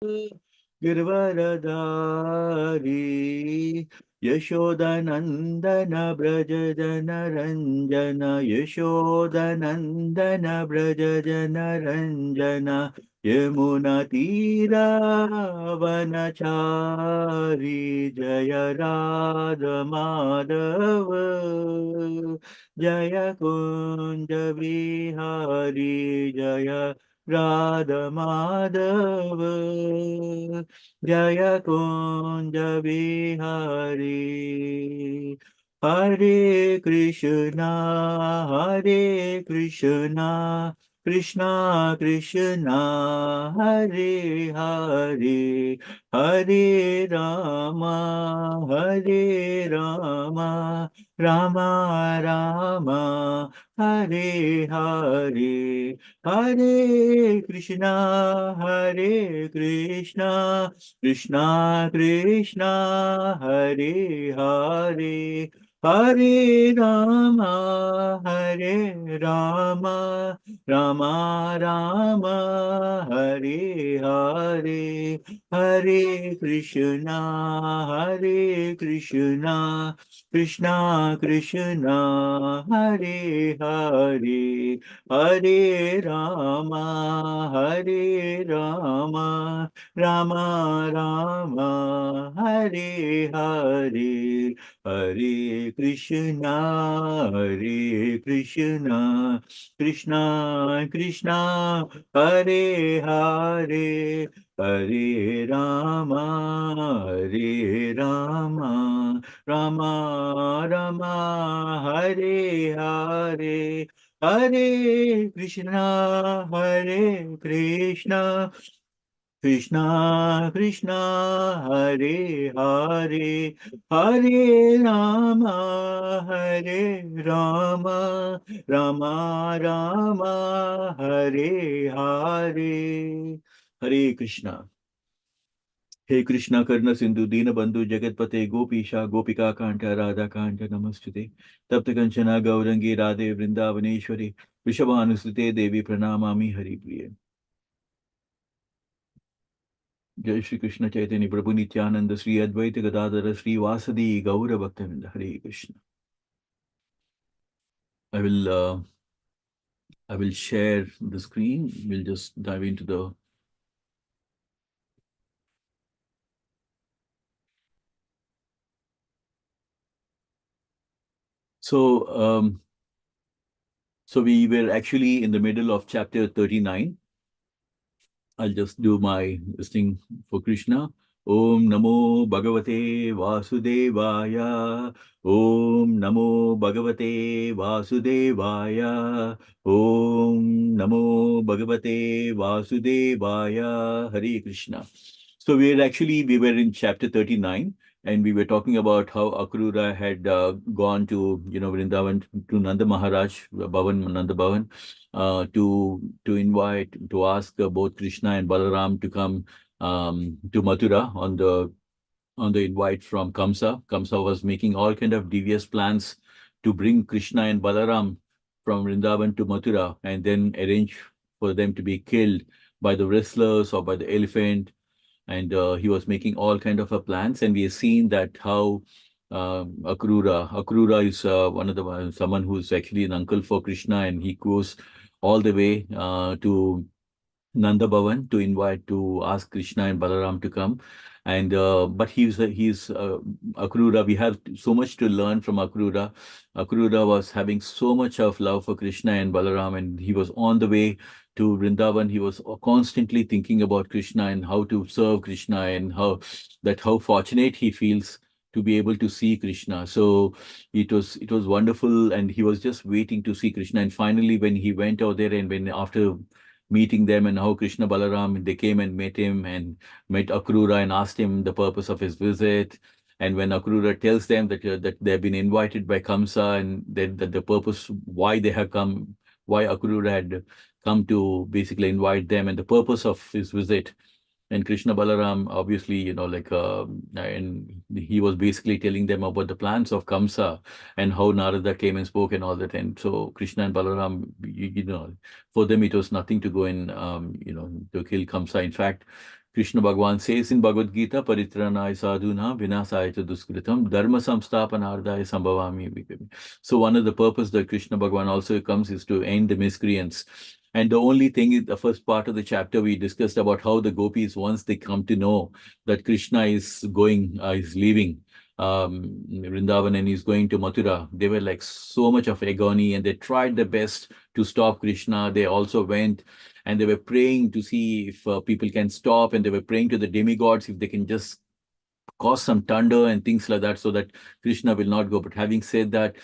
गिरवरधारी यशोदनन्दन व्रज जनरञ्जन यशोदनन्दन व्रज जनरञ्जन यमुनतीरावनचारी जय राधमाधव जय कुञ्ज विहारी जय राधमाधव जय कुञ्ज विहारी हरे कृष्णा हरे कृष्णा कृष्णा कृष्णा हरे हरे हरे राम हरे राम राम राम हरे हरे हरे कृष्णा कृष्णा कृष्णा हरे हरे हरे राम हरे राम राम राम हरे हरे हरे कृष्णा कृष्णा कृष्णा हरे हरे हरे राम राम राम हरे हरे हरे कृष्णा कृष्णा कृष्णा हरे हरे हरे राम राम राम हरे हरे हरे कृष्णा हरे कृष्णा कृष्णा कृष्णा हरे हरे हरे राम राम राम हरे हरे हरे कृष्णा हे कृष्णा कर्ण सिंधु दीन बंधु जगतपते गोपीशा गोपिका कांट राधा कांट नमस्तुते तप्त कंचना गौरंगी राधे वृंदावनेश्वरी वृषभानुसुते देवी प्रणमामि हरि प्रिय जय श्री कृष्ण चैतन्य प्रभु नित्यानंद श्री अद्वैत गदाधर श्री वासदि गौर भक्तवृंद हरे Krishna I will I will share the screen. We'll just dive into the so so we were actually in the middle of chapter 39. I'll just do my this thing for Krishna. Om Namo Bhagavate Vasudevaya. Om Namo Bhagavate Vasudevaya. Om Namo Bhagavate Vasudevaya. Hare Krishna. So we were in chapter 39, and we were talking about how Akrura had gone to, Vrindavan, to Nanda Maharaj, Bhavan, Nanda Bhavan, to ask both Krishna and Balaram to come to Mathura on the invite from Kamsa. Kamsa was making all kind of devious plans to bring Krishna and Balaram from Vrindavan to Mathura and then arrange for them to be killed by the wrestlers or by the elephant. And he was making all kind of plans, and we have seen that how Akrura is one of the someone who's actually an uncle for Krishna, and he goes all the way to Nanda Bhavan to ask Krishna and Balaram to come. And but he's Akrura. We have so much to learn from Akrura. Akrura was having so much of love for Krishna and Balaram, and he was on the way to Vrindavan. He was constantly thinking about Krishna and how to serve Krishna, and how fortunate he feels to be able to see Krishna. So it was wonderful, and he was just waiting to see Krishna. And finally, when he went out there, and when after meeting them, and how Krishna Balaram, they came and met him and met Akrura and asked him the purpose of his visit. And when Akrura tells them that they've been invited by Kamsa, and that the purpose why they have come, why Akrura had come to basically invite them, and the purpose of his visit. And Krishna Balaram, obviously, and he was basically telling them about the plans of Kamsa and how Narada came and spoke and all that. And so Krishna and Balaram, for them, it was nothing to go and, to kill Kamsa. In fact, Krishna Bhagavan says in Bhagavad Gita, Paritranaya sadhuna vinasaya duskritam dharma samstapanardaya sambhavami vikami. So one of the purpose that Krishna Bhagavan also comes is to end the miscreants. And the only thing in the first part of the chapter, we discussed about how the gopis, once they come to know that Krishna is is leaving Vrindavan and he's going to Mathura, they were like so much of agony and they tried their best to stop Krishna. They also went and they were praying to see if people can stop, and they were praying to the demigods if they can just cause some thunder and things like that so that Krishna will not go. But having said that,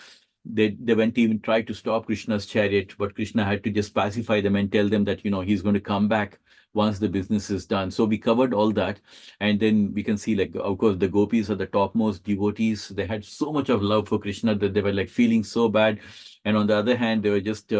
they went to even try to stop Krishna's chariot, but Krishna had to just pacify them and tell them that, he's going to come back once the business is done. So we covered all that. And then we can see, like, of course, the gopis are the topmost devotees. They had so much of love for Krishna that they were like feeling so bad. And on the other hand, they were just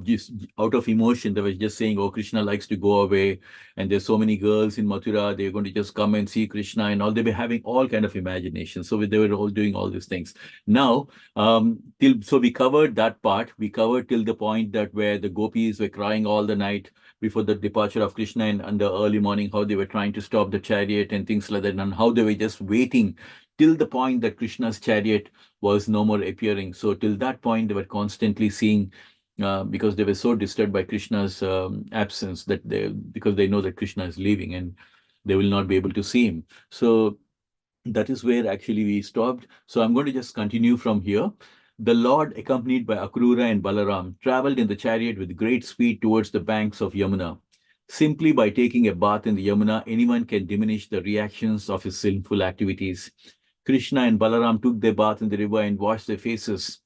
just out of emotion, they were just saying, oh, Krishna likes to go away. And there's so many girls in Mathura, they're going to just come and see Krishna and all. They were having all kind of imagination. So they were all doing all these things. Now, so we covered that part. We covered till the point that where the gopis were crying all the night before the departure of Krishna, and in the early morning, how they were trying to stop the chariot and things like that, and how they were just waiting till the point that Krishna's chariot was no more appearing. So till that point, they were constantly seeing because they were so disturbed by Krishna's absence that because they know that Krishna is leaving and they will not be able to see him. So that is where actually we stopped. So I'm going to just continue from here. The Lord, accompanied by Akrura and Balaram, traveled in the chariot with great speed towards the banks of Yamuna. Simply by taking a bath in the Yamuna, anyone can diminish the reactions of his sinful activities. Krishna and Balaram took their bath in the river and washed their faces.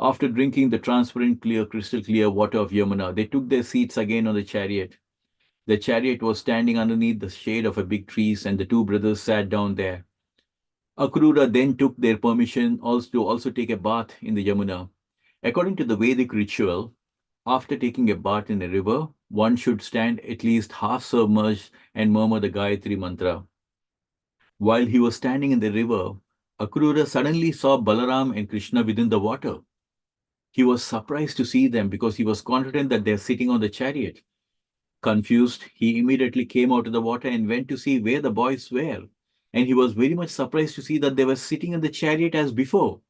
After drinking the transparent, crystal clear water of Yamuna, they took their seats again on the chariot. The chariot was standing underneath the shade of a big tree, and the two brothers sat down there. Akrura then took their permission also to also take a bath in the Yamuna. According to the Vedic ritual, after taking a bath in a river, one should stand at least half submerged and murmur the Gayatri mantra. While he was standing in the river, Akrura suddenly saw Balaram and Krishna within the water. He was surprised to see them because he was confident that they're sitting on the chariot. Confused, he immediately came out of the water and went to see where the boys were. And he was very much surprised to see that they were sitting in the chariot as before.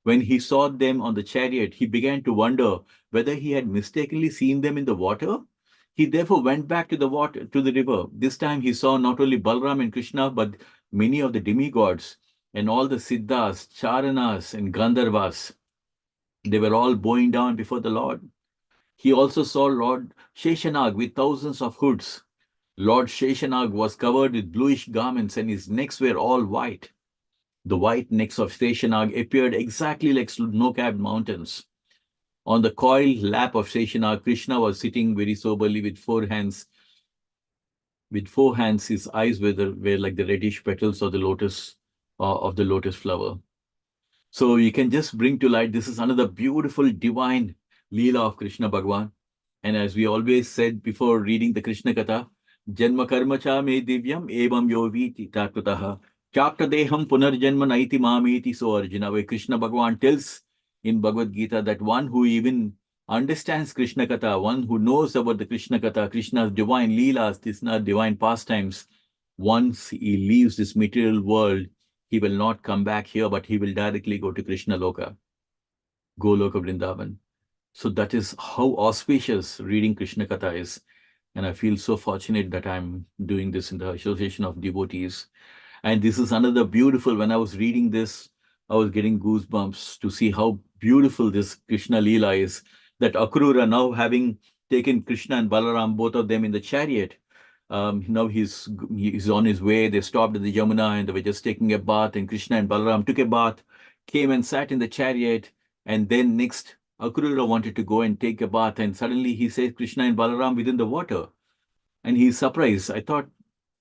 When he saw them on the chariot, he began to wonder whether he had mistakenly seen them in the water. He therefore went back to the river. This time he saw not only Balram and Krishna, but many of the demigods and all the Siddhas, Charanas, and Gandharvas. They were all bowing down before the Lord. He also saw Lord Sheshanag with thousands of hoods. Lord Sheshanag was covered with bluish garments and his necks were all white. The white necks of Sheshanag appeared exactly like snow-capped mountains. On the coiled lap of Sheshanag, Krishna was sitting very soberly with four hands. With four hands, his eyes were like the reddish petals of the lotus flower. So you can just bring to light, this is another beautiful divine Leela of Krishna Bhagavan. And as we always said before reading the Krishna Katha, Janma karma cha me divyam evam yoviti takrutaha chapta deham punarjanma naiti mamiti. So Arjuna, where Krishna Bhagavan tells in Bhagavad Gita that one who even understands Krishna Katha, one who knows about the Krishna Katha, Krishna's divine Leelas, Krishna's divine pastimes, once he leaves this material world, he will not come back here, but he will directly go to Krishna Loka, Goloka Vrindavan. So that is how auspicious reading Krishna Katha is. And I feel so fortunate that I'm doing this in the Association of Devotees. And this is another beautiful, when I was reading this, I was getting goosebumps to see how beautiful this Krishna Leela is. That Akrura, now having taken Krishna and Balaram, both of them in the chariot, now he's on his way. They stopped at the Yamuna and they were just taking a bath, and Krishna and Balaram took a bath, came and sat in the chariot, and then next Akrura wanted to go and take a bath, and suddenly he says Krishna and Balaram within the water, and he's surprised. I thought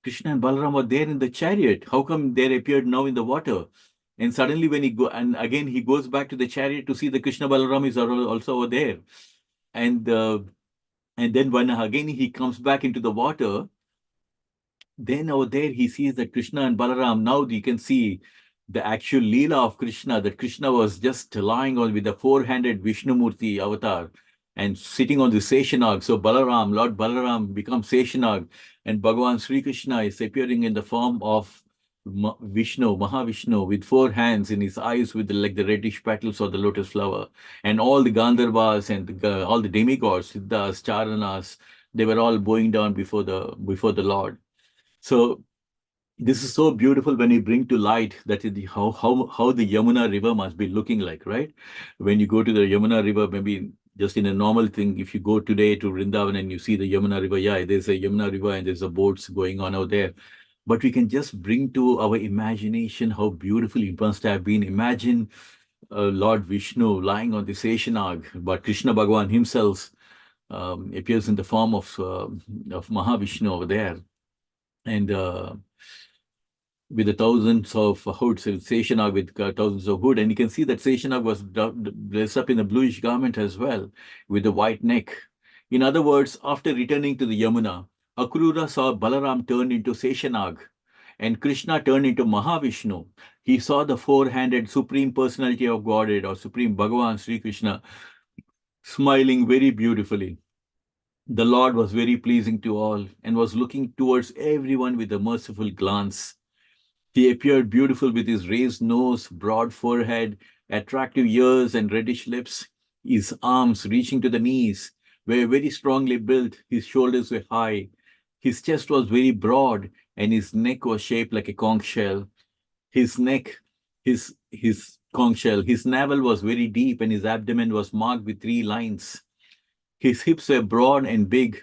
Krishna and Balaram were there in the chariot. How come they appeared now in the water? And suddenly when he goes back to the chariot to see the Krishna Balaram is also over there, and then when again he comes back into the water, then over there he sees that Krishna and Balaram, now you can see the actual Leela of Krishna, that Krishna was just lying on with the four-handed Vishnumurti avatar. and sitting on the Seshanag. So Balaram, Lord Balaram becomes Seshanag, and Bhagavan Sri Krishna is appearing in the form of Vishnu, Mahavishnu, with four hands in his eyes, with like the reddish petals of the lotus flower. And all the Gandharvas and all the demigods, Siddhas, Charanas, they were all bowing down before the Lord. So this is so beautiful when you bring to light that how the Yamuna River must be looking like, right? When you go to the Yamuna River, maybe just in a normal thing, if you go today to Vrindavan and you see the Yamuna River, yeah, there's a Yamuna River and there's a boats going on out there. But we can just bring to our imagination how beautiful it must have been. Imagine Lord Vishnu lying on the Seshanag, but Krishna Bhagavan himself appears in the form of Mahavishnu over there. And with the thousands of hoods, Seshanag with thousands of hood. And you can see that Seshanag was dressed up in a bluish garment as well, with a white neck. In other words, after returning to the Yamuna, Akrura saw Balaram turn into Seshanag and Krishna turned into Mahavishnu. He saw the four-handed Supreme Personality of Godhead, or Supreme Bhagavan Sri Krishna, smiling very beautifully. The Lord was very pleasing to all and was looking towards everyone with a merciful glance. He appeared beautiful with his raised nose, broad forehead, attractive ears, and reddish lips. His arms, reaching to the knees, were very strongly built. His shoulders were high. His chest was very broad, and his neck was shaped like a conch shell. His neck, his conch shell, his navel was very deep, and his abdomen was marked with three lines. His hips were broad and big,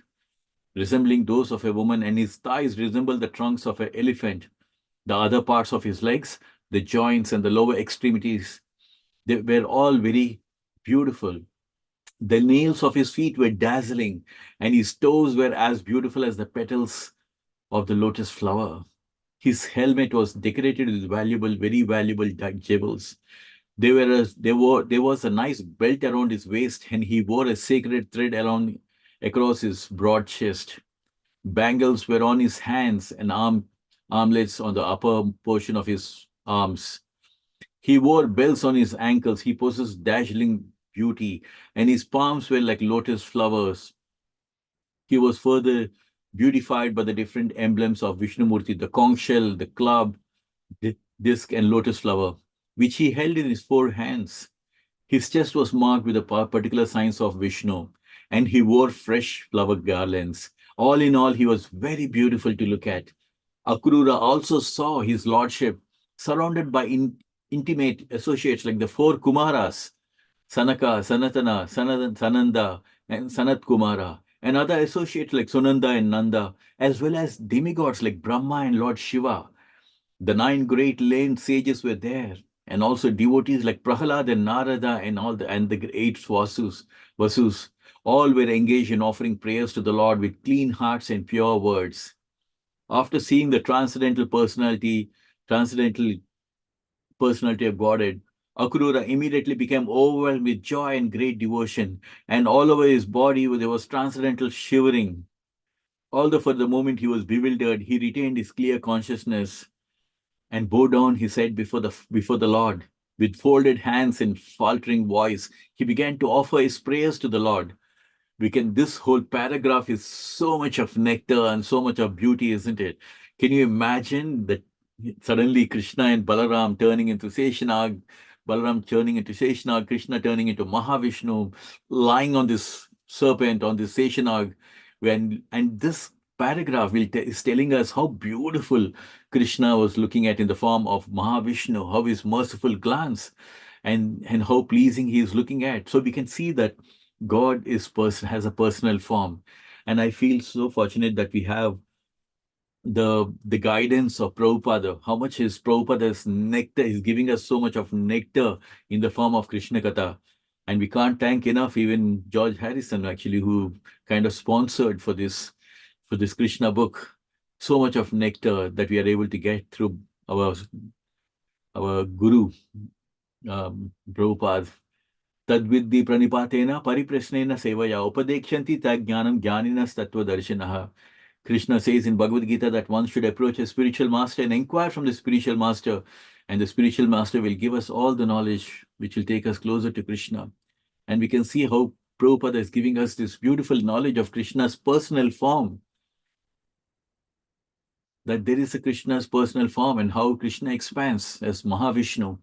resembling those of a woman, and his thighs resembled the trunks of an elephant. The other parts of his legs, the joints and the lower extremities, they were all very beautiful. The nails of his feet were dazzling, and his toes were as beautiful as the petals of the lotus flower. His helmet was decorated with very valuable jewels. There was a nice belt around his waist, and he wore a sacred thread across his broad chest. Bangles were on his hands and armlets on the upper portion of his arms. He wore bells on his ankles. He possessed dazzling beauty, and his palms were like lotus flowers. He was further beautified by the different emblems of Vishnumurti, the conch shell, the club, the disc, and lotus flower, which he held in his four hands. His chest was marked with the particular signs of Vishnu, and he wore fresh flower garlands. All in all, he was very beautiful to look at. Akrura also saw his lordship surrounded by intimate associates like the four Kumaras, Sanaka, Sanatana, Sananda, and Sanat Kumara, and other associates like Sunanda and Nanda, as well as demigods like Brahma and Lord Shiva. The nine great learned sages were there, and also devotees like Prahalad and Narada and the eight Vasus. All were engaged in offering prayers to the Lord with clean hearts and pure words. After seeing the transcendental personality of Godhead, Akrura immediately became overwhelmed with joy and great devotion, and all over his body there was transcendental shivering. Although for the moment he was bewildered, he retained his clear consciousness and bowed down his head before the Lord. With folded hands and faltering voice, he began to offer his prayers to the Lord. This whole paragraph is so much of nectar and so much of beauty, isn't it? Can you imagine that suddenly Krishna and Balaram turning into Seshanag, Krishna turning into Mahavishnu, lying on this serpent, on this Seshanag, and this paragraph is telling us how beautiful Krishna was looking at in the form of Mahavishnu, how his merciful glance, and how pleasing he is looking at. So we can see that God has a personal form. And I feel so fortunate that we have the guidance of Prabhupada, how much is Prabhupada's nectar is giving us so much of nectar in the form of Krishna Katha. And we can't thank enough even George Harrison, actually, who kind of sponsored for this Krishna book. So much of nectar that we are able to get through our Guru, Prabhupada. Tadviddi pranipatena pariprasnena sevaya upadekshanti tag jnaninas tattva darshinaha. Krishna says in Bhagavad Gita that one should approach a spiritual master and inquire from the spiritual master, and the spiritual master will give us all the knowledge which will take us closer to Krishna. And we can see how Prabhupada is giving us this beautiful knowledge of Krishna's personal form, that there is a Krishna's personal form and how Krishna expands as Mahavishnu,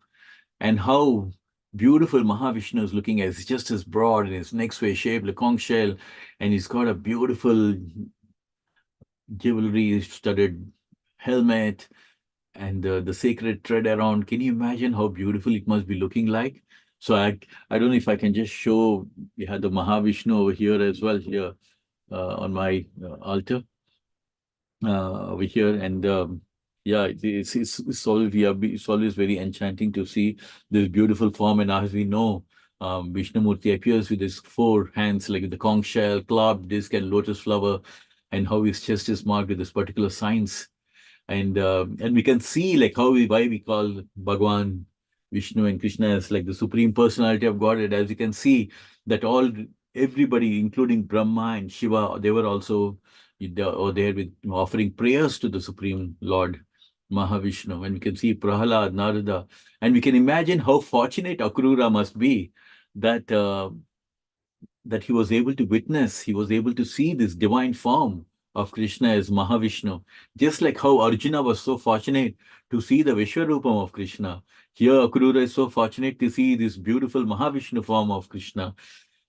and how beautiful Mahavishnu is looking as just as broad and his neck's way shaped like conch shell, and he's got a beautiful jewelry studded helmet and the sacred thread around. Can you imagine how beautiful it must be looking like? So I don't know if I can just show, we had the Mahavishnu over here as well, here on my altar over here. And yeah, it's always, it's always very enchanting to see this beautiful form. And as we know, Vishnumurti appears with his four hands, like the conch shell, club, disc, and lotus flower, and how his chest is marked with this particular signs. And we can see like why we call Bhagwan Vishnu and Krishna as like the supreme personality of Godhead. As you can see that everybody, including Brahma and Shiva, they were also there with offering prayers to the Supreme Lord Mahavishnu. And we can see Prahalad, Narada, and we can imagine how fortunate Akrura must be that that he was able to witness, he was able to see this divine form of Krishna as Mahavishnu. Just like how Arjuna was so fortunate to see the Vishwarupam of Krishna, here Akrura is so fortunate to see this beautiful Mahavishnu form of Krishna.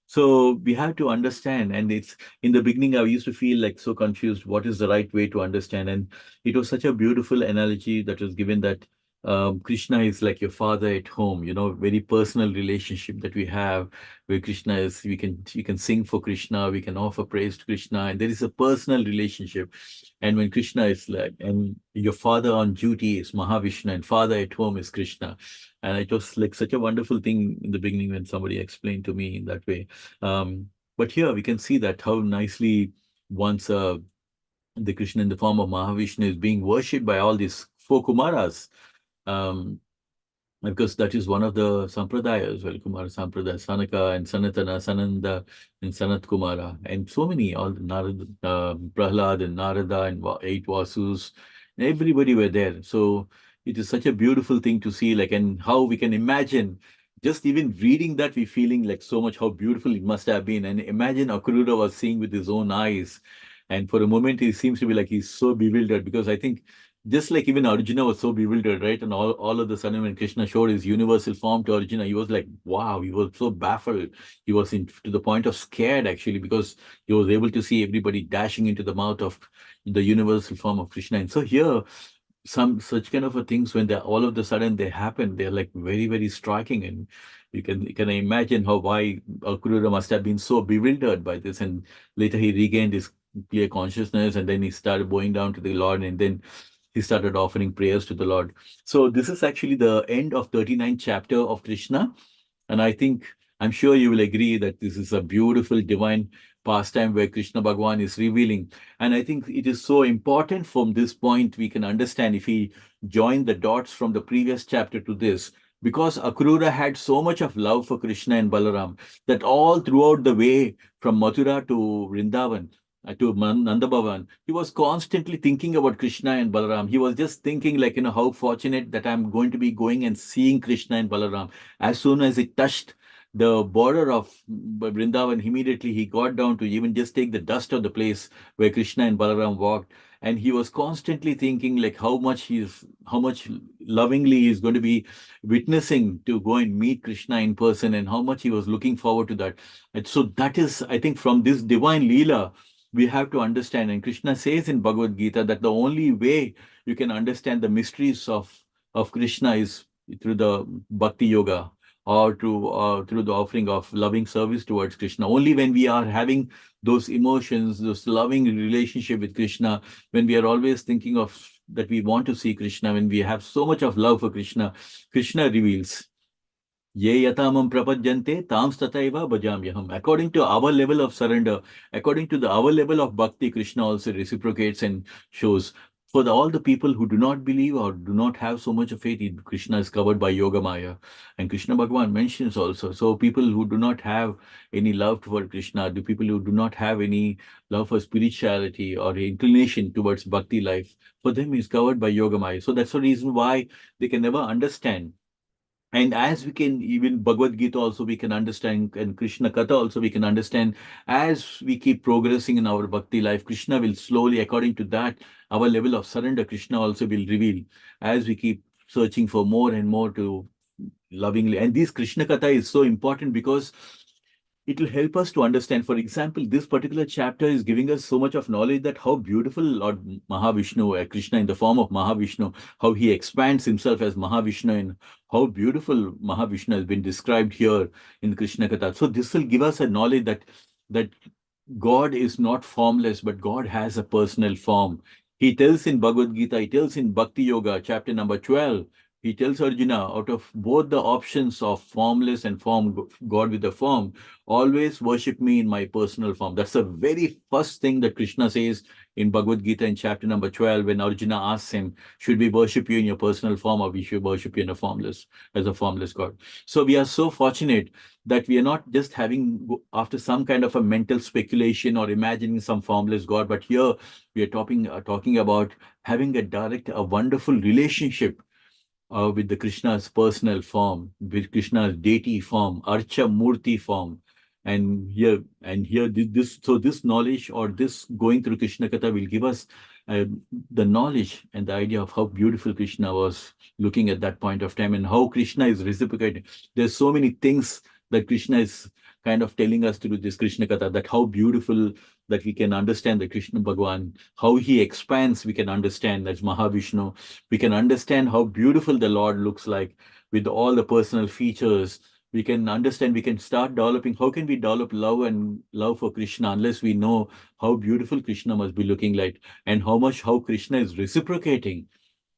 So we have to understand, and it's in the beginning I used to feel like so confused. What is the right way to understand? And it was such a beautiful analogy that was given that Krishna is like your father at home. Very personal relationship that we have, where Krishna is. We can sing for Krishna, we can offer praise to Krishna, and there is a personal relationship. And when Krishna is like, and your father on duty is Mahavishnu, and father at home is Krishna. And it was like such a wonderful thing in the beginning when somebody explained to me in that way. But here we can see that how nicely once the Krishna in the form of Mahavishnu is being worshipped by all these four Kumaras. Um, because that is one of the sampradayas, well, Kumara Sampradaya, Sanaka and Sanatana, Sananda and Sanat Kumara, and so many, all the Narada, Prahlad and Narada and eight Vasus, everybody were there. So it is such a beautiful thing to see, like, and how we can imagine, just even reading that, we feeling like so much how beautiful it must have been. And imagine Akrura was seeing with his own eyes. And for a moment, he seems to be like he's so bewildered, because I think just like even Arjuna was so bewildered, right? And all of the sudden, when Krishna showed his universal form to Arjuna, he was like, wow, he was so baffled. He was to the point of scared, actually, because he was able to see everybody dashing into the mouth of the universal form of Krishna. And so here, some such kind of a things, when they all of the sudden they happen, they're like very, very striking. And you can imagine why Akrura must have been so bewildered by this. And later he regained his clear consciousness, and then he started bowing down to the Lord, and then he started offering prayers to the Lord. So this is actually the end of 39th chapter of Krishna. And I'm sure you will agree that this is a beautiful divine pastime where Krishna Bhagwan is revealing. And I think it is so important from this point we can understand, if we join the dots from the previous chapter to this, because Akrura had so much of love for Krishna and Balaram, that all throughout the way from Mathura to Vrindavan, to Nanda Bhavan, he was constantly thinking about Krishna and Balaram. He was just thinking like, how fortunate that I'm going to be going and seeing Krishna and Balaram. As soon as it touched the border of Vrindavan, immediately he got down to even just take the dust of the place where Krishna and Balaram walked. And he was constantly thinking like how much lovingly he's going to be witnessing to go and meet Krishna in person, and how much he was looking forward to that. And so that is, I think, from this divine Leela, we have to understand. And Krishna says in Bhagavad Gita that the only way you can understand the mysteries of Krishna is through the bhakti yoga, or through the offering of loving service towards Krishna. Only when we are having those emotions, those loving relationship with Krishna, when we are always thinking of that we want to see Krishna, when we have so much of love for Krishna, Krishna reveals. Ye yatamam prapajyante tams tataiva bhajamyaham. According to our level of surrender, according to our level of bhakti, Krishna also reciprocates and shows. For all the people who do not believe or do not have so much of faith, Krishna is covered by Yoga Maya. And Krishna Bhagavan mentions also. So people who do not have any love toward Krishna, the people who do not have any love for spirituality or inclination towards bhakti life, for them is covered by Yoga Maya. So that's the reason why they can never understand And as we can, even Bhagavad Gita also we can understand, and Krishna Katha also we can understand, as we keep progressing in our bhakti life, Krishna will slowly, according to that, our level of surrender, Krishna also will reveal as we keep searching for more and more to lovingly. And this Krishna Katha is so important because it will help us to understand. For example, this particular chapter is giving us so much of knowledge that how beautiful Lord Mahavishnu, Krishna in the form of Mahavishnu, how he expands himself as Mahavishnu, and how beautiful Mahavishnu has been described here in Krishna Katha. So this will give us a knowledge that God is not formless, but God has a personal form. He tells in Bhagavad Gita, he tells in Bhakti Yoga, chapter number 12, he tells Arjuna, out of both the options of formless and form, God with a form, always worship me in my personal form. That's the very first thing that Krishna says in Bhagavad Gita in chapter number 12, when Arjuna asks him, should we worship you in your personal form, or we should worship you in as a formless God? So we are so fortunate that we are not just having after some kind of a mental speculation or imagining some formless God, but here we are talking about having a wonderful relationship with the Krishna's personal form, with Krishna's deity form, Archa Murti form. And here this knowledge, or this going through Krishna Katha, will give us uh, the knowledge and the idea of how beautiful Krishna was looking at that point of time, and how Krishna is reciprocating. There's so many things that Krishna is kind of telling us through this Krishna Katha, that how beautiful, that we can understand the Krishna Bhagwan, how he expands, we can understand that's Mahavishnu. We can understand how beautiful the Lord looks like with all the personal features. We can understand, we can start developing. How can we develop love for Krishna unless we know how beautiful Krishna must be looking like, and how Krishna is reciprocating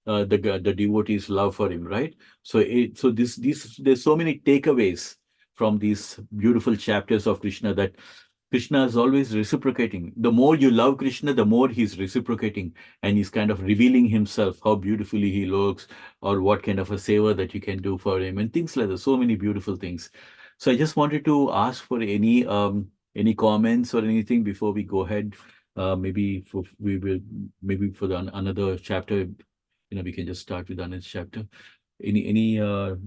the devotee's love for him, right? So there's so many takeaways from these beautiful chapters of Krishna, that Krishna is always reciprocating. The more you love Krishna, the more he's reciprocating, and he's kind of revealing himself, how beautifully he looks, or what kind of a seva that you can do for him, and things like that. So many beautiful things. So I just wanted to ask for any comments or anything before we go ahead. Maybe for another chapter, we can just start with the next chapter. Any Yes,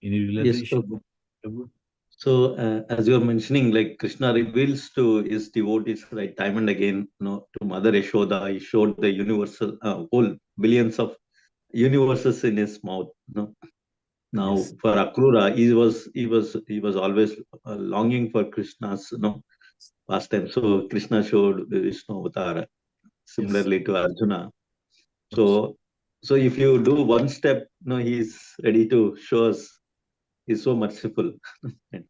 realization? Prabhu. So, as you are mentioning, like Krishna reveals to his devotees, right, time and again, to Mother Yashoda, he showed the universal, whole billions of universes in his mouth. Now, Yes, for Akrura, he was always longing for Krishna's, pastime. So Krishna showed Vishnu Avatar yes, similarly to Arjuna. abs- So, so if you do one step, he's ready to show us. He's so merciful.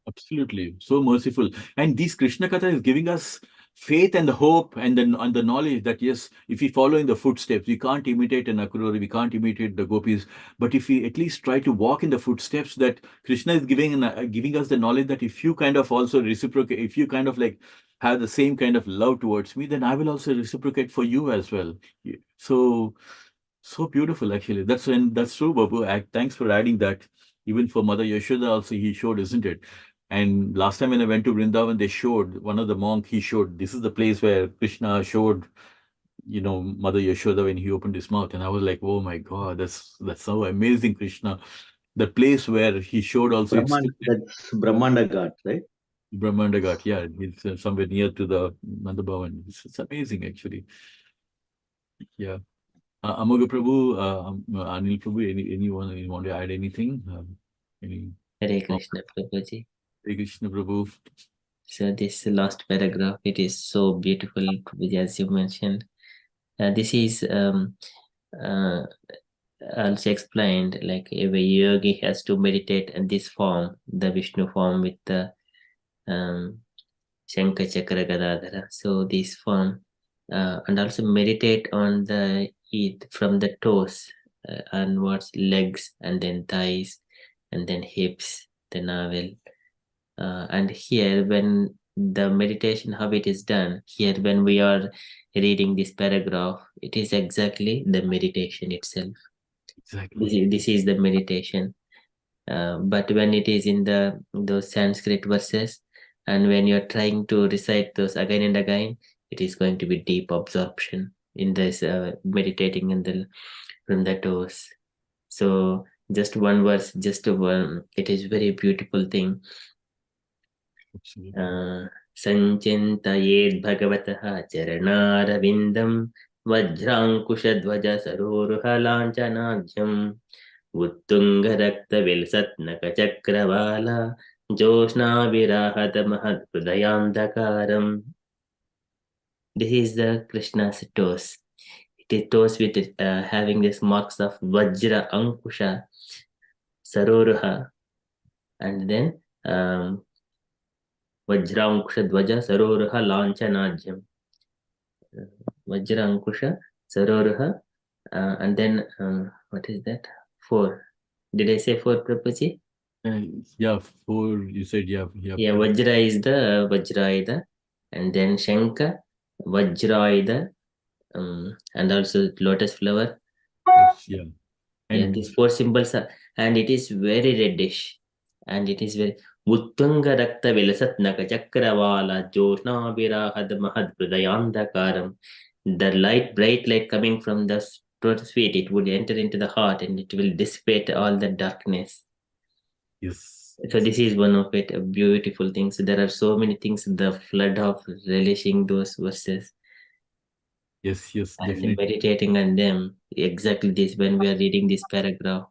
absolutely. So merciful. And this Krishna Katha is giving us faith and the hope and the knowledge that yes, if we follow in the footsteps, we can't imitate an Akrura, we can't imitate the gopis, but if we at least try to walk in the footsteps, that Krishna is giving us the knowledge that if you kind of also reciprocate, if you kind of like have the same kind of love towards me, then I will also reciprocate for you as well. So so beautiful, actually. That's true, Babu. Thanks for adding that. Even for Mother Yashoda, also he showed, isn't it? And last time when I went to Vrindavan, they showed one of the monk. He showed this is the place where Krishna showed, Mother Yashoda when he opened his mouth, and I was like, oh my God, that's so amazing, Krishna. The place where he showed also, it's still That's Brahmanda Ghat, right? Brahmanda Ghat. Yeah, it's somewhere near to the Nanda Bhavan. It's amazing, actually. Yeah. Amoga Prabhu, Anil Prabhu, anyone you want to add anything? Any Hare com- Krishna Prabhuji. Hare Krishna Prabhu? So this last paragraph, it is so beautiful, Prabhuji, as you mentioned. This is uh, also explained like every yogi has to meditate in this form, the Vishnu form with the um, Shankar Chakra Gadadhara. So this form, and also meditate on the it from the toes onwards, legs, and then thighs, and then hips, the navel. And here, when the meditation, how it is done, here when we are reading this paragraph, it is exactly the meditation itself. Exactly. This is the meditation. But when it is in those Sanskrit verses, and when you're trying to recite those again and again, it is going to be deep absorption in this meditating in the from the toes. So Just one verse, just one. It is very beautiful thing. Sanchintayed bhagavataha charanarvindam vajrankushadvaja saroruha lanchanajyam uttungarakta vilsatnaka chakravala josna virahata mahadhrudayandakaram. This is the Krishna's toes. It is toes with having these marks of Vajra Ankusha, Saroruha, and then Vajra Ankusha Dvaja Saroruha Lanchanajyam. Vajra Ankusha Saroruha, and then what is that? 4. Did I say 4, Prabhuji? Yeah, 4. You said yeah. Yeah, Vajra is the Vajrayuda, and then Shanka, Vajrayuda, and also lotus flower. Yeah. And these 4 symbols are, and it is very reddish, and it is very Uttunga Rakta Vilasatnaka Chakravala Josna Virahad Mahad Pradayandakaram. The light, bright light coming from the lotus feet, it would enter into the heart and it will dissipate all the darkness. Yes. So this is one of it, a beautiful thing. So there are so many things, the flood of relishing those verses. Yes, And definitely. meditating on them. Exactly this, when we are reading this paragraph,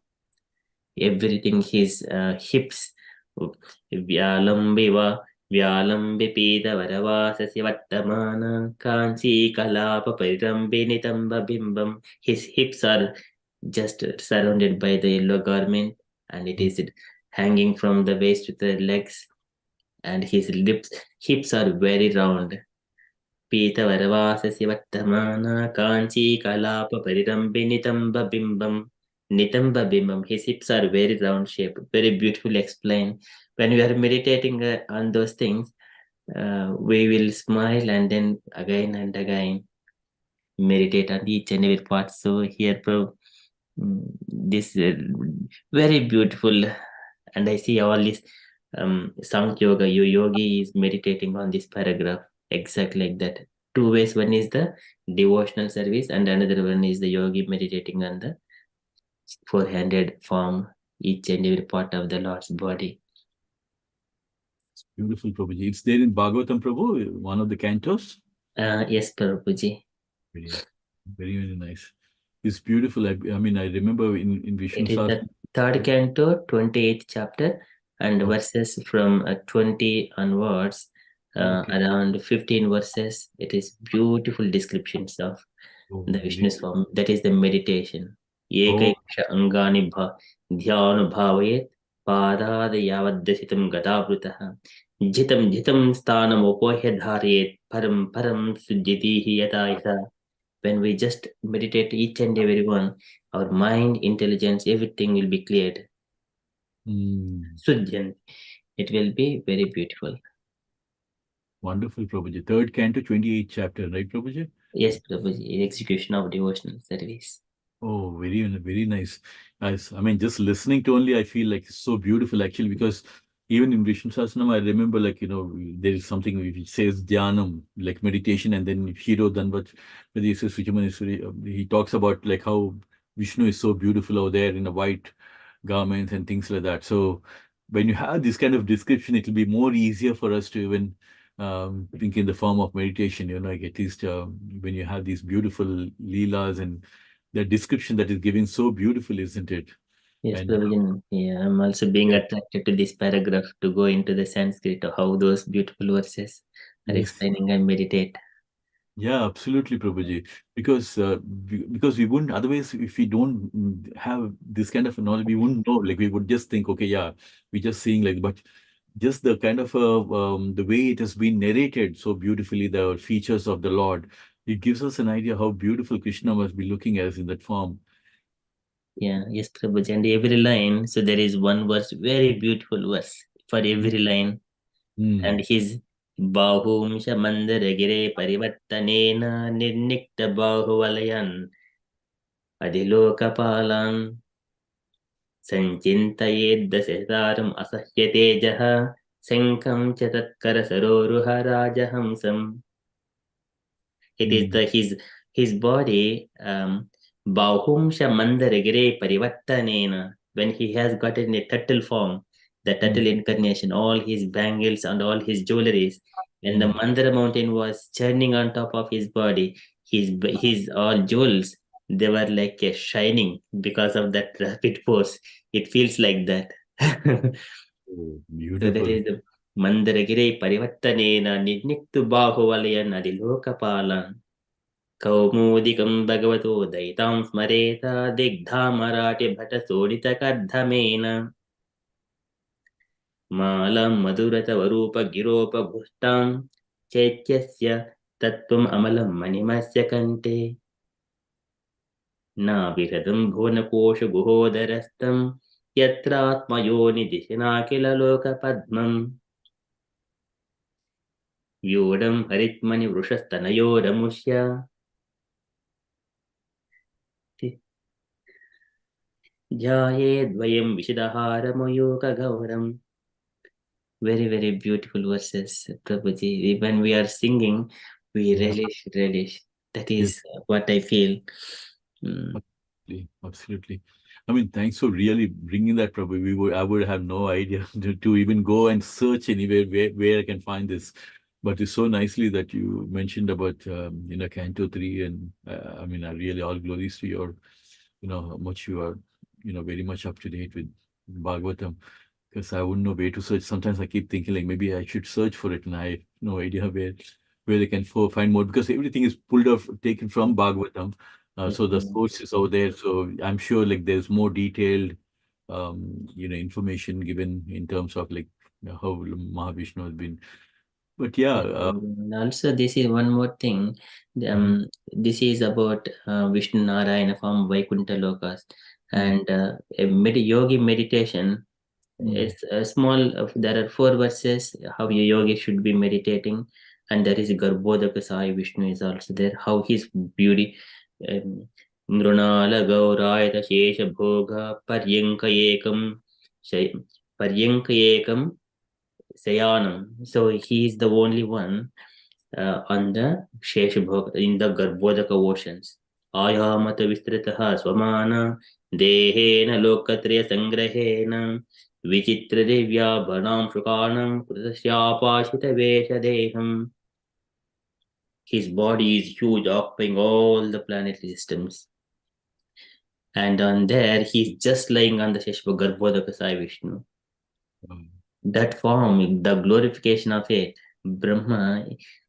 everything, his hips, Vyalambiva, Vyalambipida Varavasasya Vattamana, Kanchi Kalapa Parirambinitamba Bimbam. His hips are just surrounded by the yellow garment, and it is hanging from the waist to the legs, and his hips are very round. Pita Varavasasya Vattamana, Kanchi Kalapa Parirambinitamba Bimbam. Nitamba Bimbam, his hips are very round shape, very beautifully explained. When we are meditating on those things, we will smile and then again and again meditate on each and every part. So here, this very beautiful, and I see all this Sankhya Yoga, yogi is meditating on this paragraph exactly like that. 2 ways. One is the devotional service, and another one is the yogi meditating on the 4-handed form, each and every part of the Lord's body. It's beautiful, Prabhuji. It's there in Bhagavatam, Prabhu, one of the cantos. Yes, Prabhuji. Very, very nice. It's beautiful. I mean, I remember in Vishnu It is Sahasranam. the 3rd canto, 28th chapter, and verses from 20 onwards, around 15 verses. It is beautiful descriptions of the Vishnu Swami. That is the meditation. Ekaikasha angani dhyanu bhavayet padad yavaddasitam gadavrutaha jitam jitam sthanam upohya dharayet param param sujjitihi yata yata. When we just meditate each and every one, our mind, intelligence, everything will be cleared. Sujjan. It will be very beautiful. Wonderful, Prabhuji. 3rd canto, 28th chapter, right, Prabhuji? Yes, Prabhuji. Execution of devotional service. Oh, very nice. I mean, just listening to only, I feel like it's so beautiful, actually, because even in Vishnu Sahasranam, I remember, like, there is something which says dhyanam, like meditation, and then Hiro Danvat, he talks about like how Vishnu is so beautiful over there in a white garments and things like that. So when you have this kind of description, it will be more easier for us to even think in the form of meditation, like at least when you have these beautiful leelas and the description that is given so beautiful, isn't it? Yes, And, Prabhuji. Yeah, I'm also being attracted to this paragraph to go into the Sanskrit of how those beautiful verses are explaining and meditate. Yeah, absolutely, Prabhuji. Because we wouldn't, otherwise, if we don't have this kind of knowledge, we wouldn't know. Like we would just think, okay, yeah, we're just seeing like, but just the kind of the way it has been narrated so beautifully, the features of the Lord, it gives us an idea how beautiful Krishna must be looking as in that form. Yeah, yes, Prabhuji. And every line, so there is one verse, very beautiful verse for every line. And his Bahumsha Mandaragire Parivattanena Nirnikta Bahuvalayan Adilokapalan Sanchintayeddasaram Asahyatejaha Sankam Chatatkara Saroruha Rajahamsam. It is his body Bahumsha Mandaragire Parivattanena. when he has gotten a turtle form, the turtle incarnation, all his bangles and all his jewelries, when the Mandara mountain was churning on top of his body, his all jewels, they were like a shining because of that rapid force. It feels like that. Oh, So that beautiful. is the Mandaragire Parivartanena Nidniktu Bahuvalayan Adilokapalan कौमुदिकं भगवतो दयितां स्मरेत दिग्धामराटिभटसोडितकर्धमेन मालं मधुरतवरूपगिरोपभुष्टां चैत्यस्य तत्त्वम् अमलं मणिमस्य कण्ठे नाभिहृतं भुवनकोशगुहोदरस्थं यत्रात्मयोनिदिशनाखिललोकपद्मम् व्यूढं हरित्मनिवृषस्तनयोरमुष्य ध्यायेद्वयं विशदहारमयूकगौरम्. Very, very beautiful verses, Prabhuji. When we are singing, we relish, relish. That is what I feel. Absolutely, absolutely. I mean, thanks for really bringing that, Prabhu. I would have no idea to even go and search anywhere where I can find this. But it's so nicely that you mentioned about, Canto 3. And I mean, I really all glories to your, how much you are, very much up to date with Bhagavatam. Because I wouldn't know where to search. Sometimes I keep thinking like maybe I should search for it, and I have no idea where they can find more, because everything is pulled off, taken from Bhagavatam. So the source is over there. So I'm sure like there's more detailed, information given in terms of like how Mahavishnu has been. But yeah, And also, this is one more thing. This is about Vishnu Narayana from Vaikuntha Lokas, and yogi meditation. It's a small. There are 4 verses how a yogi should be meditating, and there is Garbhodaka Sai Vishnu is also there. How his beauty. Mrunala Gaurayata Shesha Bhoga Paryanka Ekam Paryanka Ekam Sayanam. So he is the only one on the Sheshabhoga in the Garbhodaka oceans. Ayamata Vistrataha Swamana Dehena Lokatriya Sangrahena Vichitra Devya Bhanam Shukanam Kritasyapashita Vesha Deham. His body is huge, occupying all the planetary systems. And on there, he's just lying on the Sheshabhoga Garbhodaka Sai Vishnu. That form, the glorification of it, Brahma,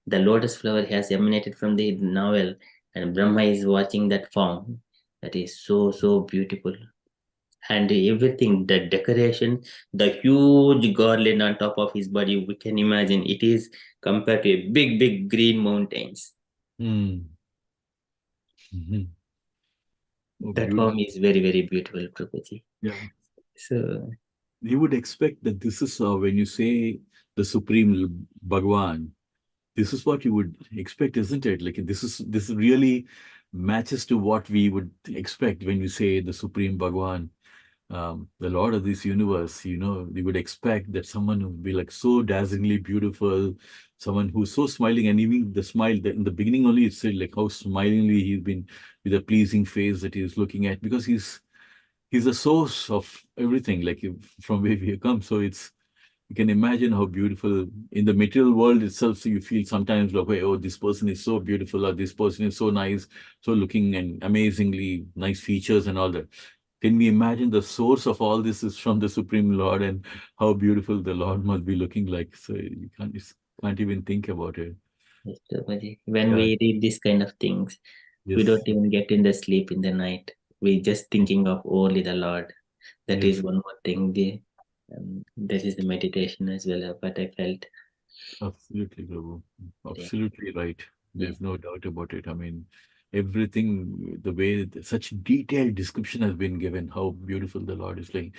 the lotus flower has emanated from the novel, and Brahma is watching that form. That is so, so beautiful. And everything, the decoration, the huge garland on top of his body, we can imagine it is compared to a big, big green mountains. oh, That beautiful. form is very, very beautiful, Prabhuji. Yeah. So You would expect that this is when you say the Supreme Bhagwan, this is what you would expect, isn't it? Like this really matches to what we would expect when you say the Supreme Bhagwan, the Lord of this universe. We would expect that someone would be like so dazzlingly beautiful, someone who's so smiling, and even the smile that in the beginning only it said like how smilingly he's been with a pleasing face that he's looking at, because he's the source of everything, like from where we come. So you can imagine how beautiful in the material world itself. So you feel sometimes like, oh, this person is so beautiful, or this person is so nice, so looking and amazingly nice features and all that. Can we imagine the source of all this is from the Supreme Lord, and how beautiful the Lord must be looking like? So you can't even think about it. yes, Prabhuji, when Yeah. we read this kind of things, we Yes. don't even get in the sleep in the night. We just thinking of only the Lord. That is Yes. one more thing. This is the meditation as well. What I felt. Absolutely, Prabhu. Yeah. Absolutely right. Yeah. There's no doubt about it. I mean, everything, the way such detailed description has been given, how beautiful the Lord is like.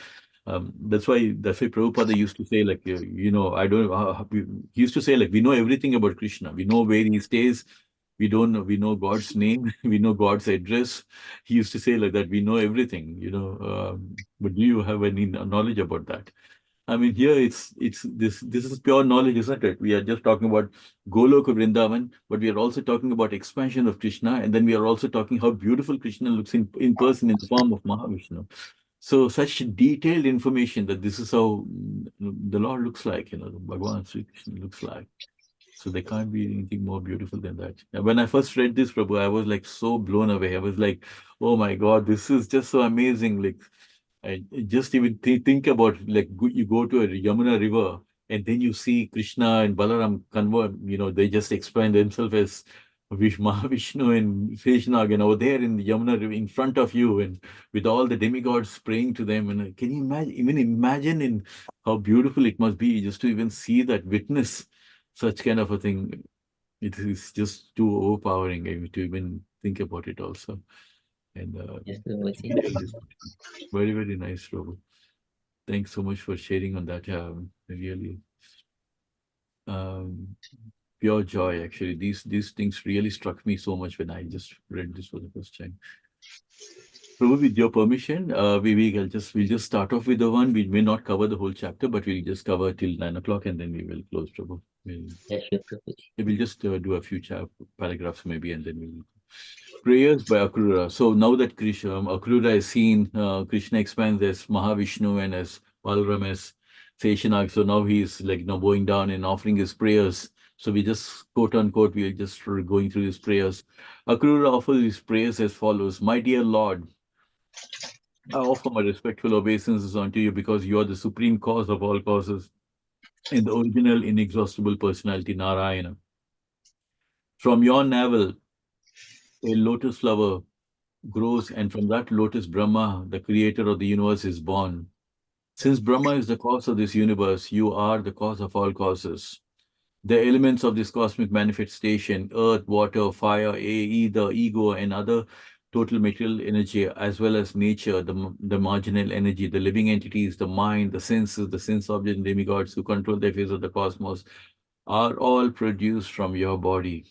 That's why Prabhupada used to say, like, I don't, he used to say, like, we know everything about Krishna. We know where he stays. We don't know, we know God's name. We know God's address. He used to say like that, we know everything, but do you have any knowledge about that? I mean, here it's this is pure knowledge, isn't it? We are just talking about Goloka Vrindavan, but we are also talking about expansion of Krishna, and then we are also talking how beautiful Krishna looks in person in the form of Mahavishnu. So such detailed information that this is how the Lord looks like, the Bhagavan Sri Krishna looks like. So there can't be anything more beautiful than that. And when I first read this, Prabhu, I was like so blown away. I was like, oh my God, this is just so amazing. Like, I just even think about like you go to a Yamuna river and then you see Krishna and Balaram convert, they just explain themselves as Mahavishnu and Seshanag, and over there in the Yamuna river in front of you, and with all the demigods praying to them. And can you imagine in how beautiful it must be just to even see that, witness such kind of a thing. It is just too overpowering, to even think about it also. And Yes, that's Prabhuji. really very, very nice, Robert. Thanks so much for sharing on that. Really um, pure joy, actually. These things really struck me so much when I just read this for the first time. Probably with your permission, we'll just start off with the one. We may not cover the whole chapter, but we'll just cover till 9 o'clock, and then we will close, Prabhu. Yes, sure, Prabhuji. We'll just do a few paragraphs maybe, and then we'll. Prayers by Akrura. So now that Akrura is seen, Krishna expands as Mahavishnu and as Balaram as Seshanag. So now he's like bowing down and offering his prayers. So we just quote unquote, we are just going through his prayers. Akrura offers his prayers as follows: My dear Lord, I offer my respectful obeisances unto you because you are the supreme cause of all causes and the original inexhaustible personality Narayana. From your navel, a lotus flower grows, and from that lotus, Brahma, the creator of the universe, is born. Since Brahma is the cause of this universe, you are the cause of all causes. The elements of this cosmic manifestation, earth, water, fire, the ego, and other total material energy, as well as nature, the marginal energy, the living entities, the mind, the senses, the sense objects, and demigods who control the affairs of the cosmos, are all produced from your body.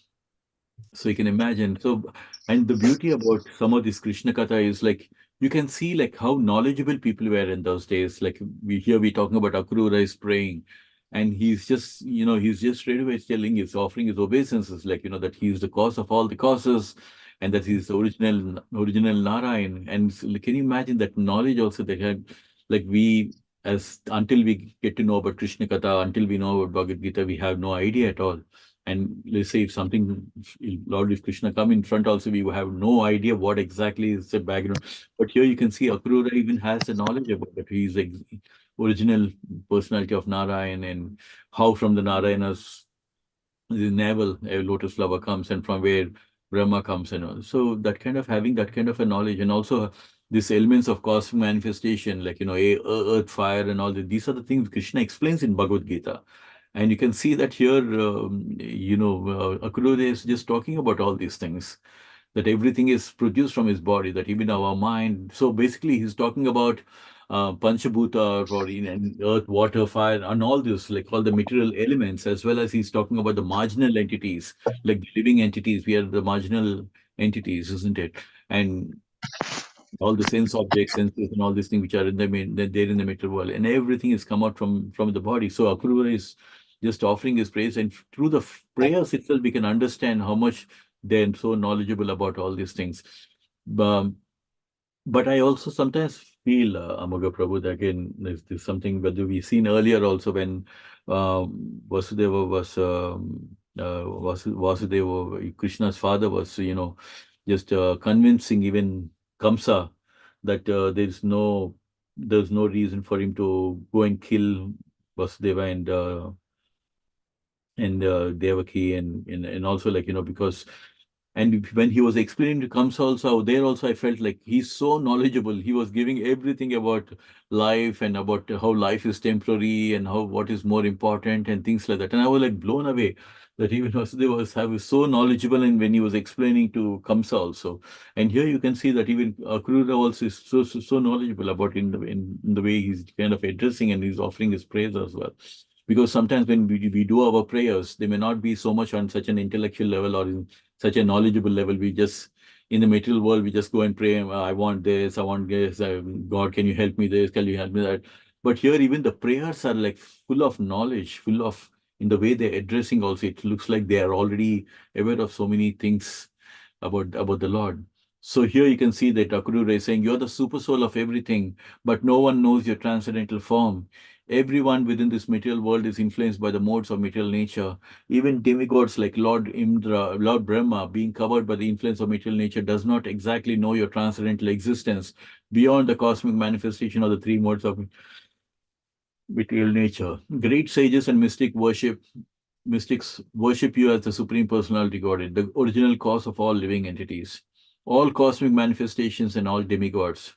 So you can imagine. So, and the beauty about some of this Krishna Katha is like you can see like how knowledgeable people were in those days. Like we talking about Akrura is praying, and he's just straight away telling he's offering his obeisances, like that he is the cause of all the causes, and that he's the original Narayan. And so, like, can you imagine that knowledge also they had, like we as until we get to know about Krishna Katha, until we know about Bhagavad Gita, we have no idea at all. And let's say if something, Lord, if Krishna come in front also, we have no idea what exactly is the background. But here you can see Akrura even has the knowledge about it. He is the original personality of Narayan, and how from the Narayana's the navel a lotus flower comes, and from where Brahma comes, and all. So that kind of having that kind of a knowledge, and also these elements of cosmic manifestation, like earth, fire, and all that. These are the things Krishna explains in Bhagavad Gita. And you can see that here, Akrura is just talking about all these things, that everything is produced from his body, that even our mind. So basically, he's talking about Panchabhuta, or in earth, water, fire, and all this, like all the material elements, as well as he's talking about the marginal entities, like the living entities. We are the marginal entities, isn't it? And all the sense objects, senses, and all these things which are in the they're in the material world, and everything is come out from the body. So Akrura is just offering his praise, and through the prayers itself, we can understand how much they're so knowledgeable about all these things. Um, but I also sometimes feel, Amoga Prabhu, that again, there's something whether we've seen earlier also when Vasudeva was Vasudeva, Krishna's father was, just convincing even Kamsa that there's no reason for him to go and kill Vasudeva and Devaki, and also, like, because, and when he was explaining to Kamsa also, there also I felt like he's so knowledgeable. He was giving everything about life and about how life is temporary and how what is more important and things like that. And I was like blown away that even Vasudeva was so knowledgeable, and when he was explaining to Kamsa also. And here you can see that even Akrura also is so knowledgeable about in the way he's kind of addressing and he's offering his praise as well. Because sometimes when we do our prayers, they may not be so much on such an intellectual level or in such a knowledgeable level. We just, in the material world, we just go and pray, I want this, I want this, God, can you help me this, can you help me that? But here, even the prayers are like full of knowledge, full of, in the way they're addressing also, it looks like they are already aware of so many things about the Lord. So here you can see that Akrura is saying, you're the super soul of everything, but no one knows your transcendental form. Everyone within this material world is influenced by the modes of material nature. Even demigods like Lord Indra, Lord Brahma, being covered by the influence of material nature, does not exactly know your transcendental existence beyond the cosmic manifestation of the three modes of material nature. Great sages and mystics worship you as the Supreme Personality Godhead, the original cause of all living entities, all cosmic manifestations and all demigods.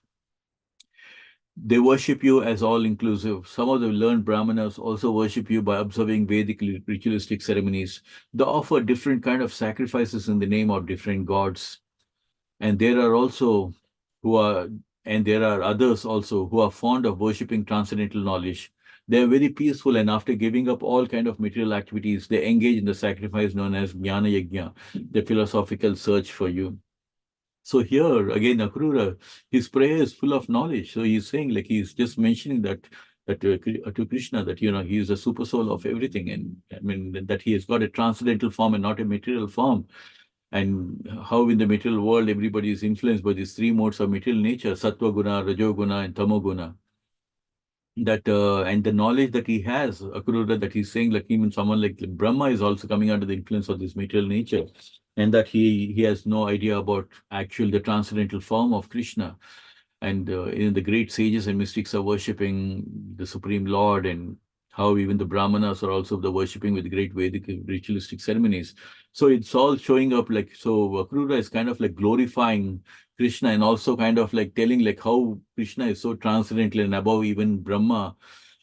They worship you as all-inclusive. Some of the learned Brahmanas also worship you by observing Vedic ritualistic ceremonies. They offer different kind of sacrifices in the name of different gods. And there are also who are, and there are others also who are fond of worshipping transcendental knowledge. They are very peaceful, and after giving up all kind of material activities, they engage in the sacrifice known as Jnana Yajna, the philosophical search for you. So here again, Akrura, his prayer is full of knowledge. So he's saying, like he's just mentioning that to Krishna, that he is the super soul of everything, and I mean that he has got a transcendental form and not a material form. And how in the material world everybody is influenced by these three modes of material nature: sattva guna, rajo guna, and tamo guna. That and the knowledge that he has, Akrura, that he's saying, like even someone like Brahma is also coming under the influence of this material nature, and that he has no idea about actual the transcendental form of Krishna. And in the great sages and mystics are worshipping the Supreme Lord, and how even the Brahmanas are also the worshipping with great Vedic ritualistic ceremonies. So it's all showing up like, so Akrura is kind of like glorifying Krishna, and also kind of like telling like how Krishna is so transcendental and above even Brahma,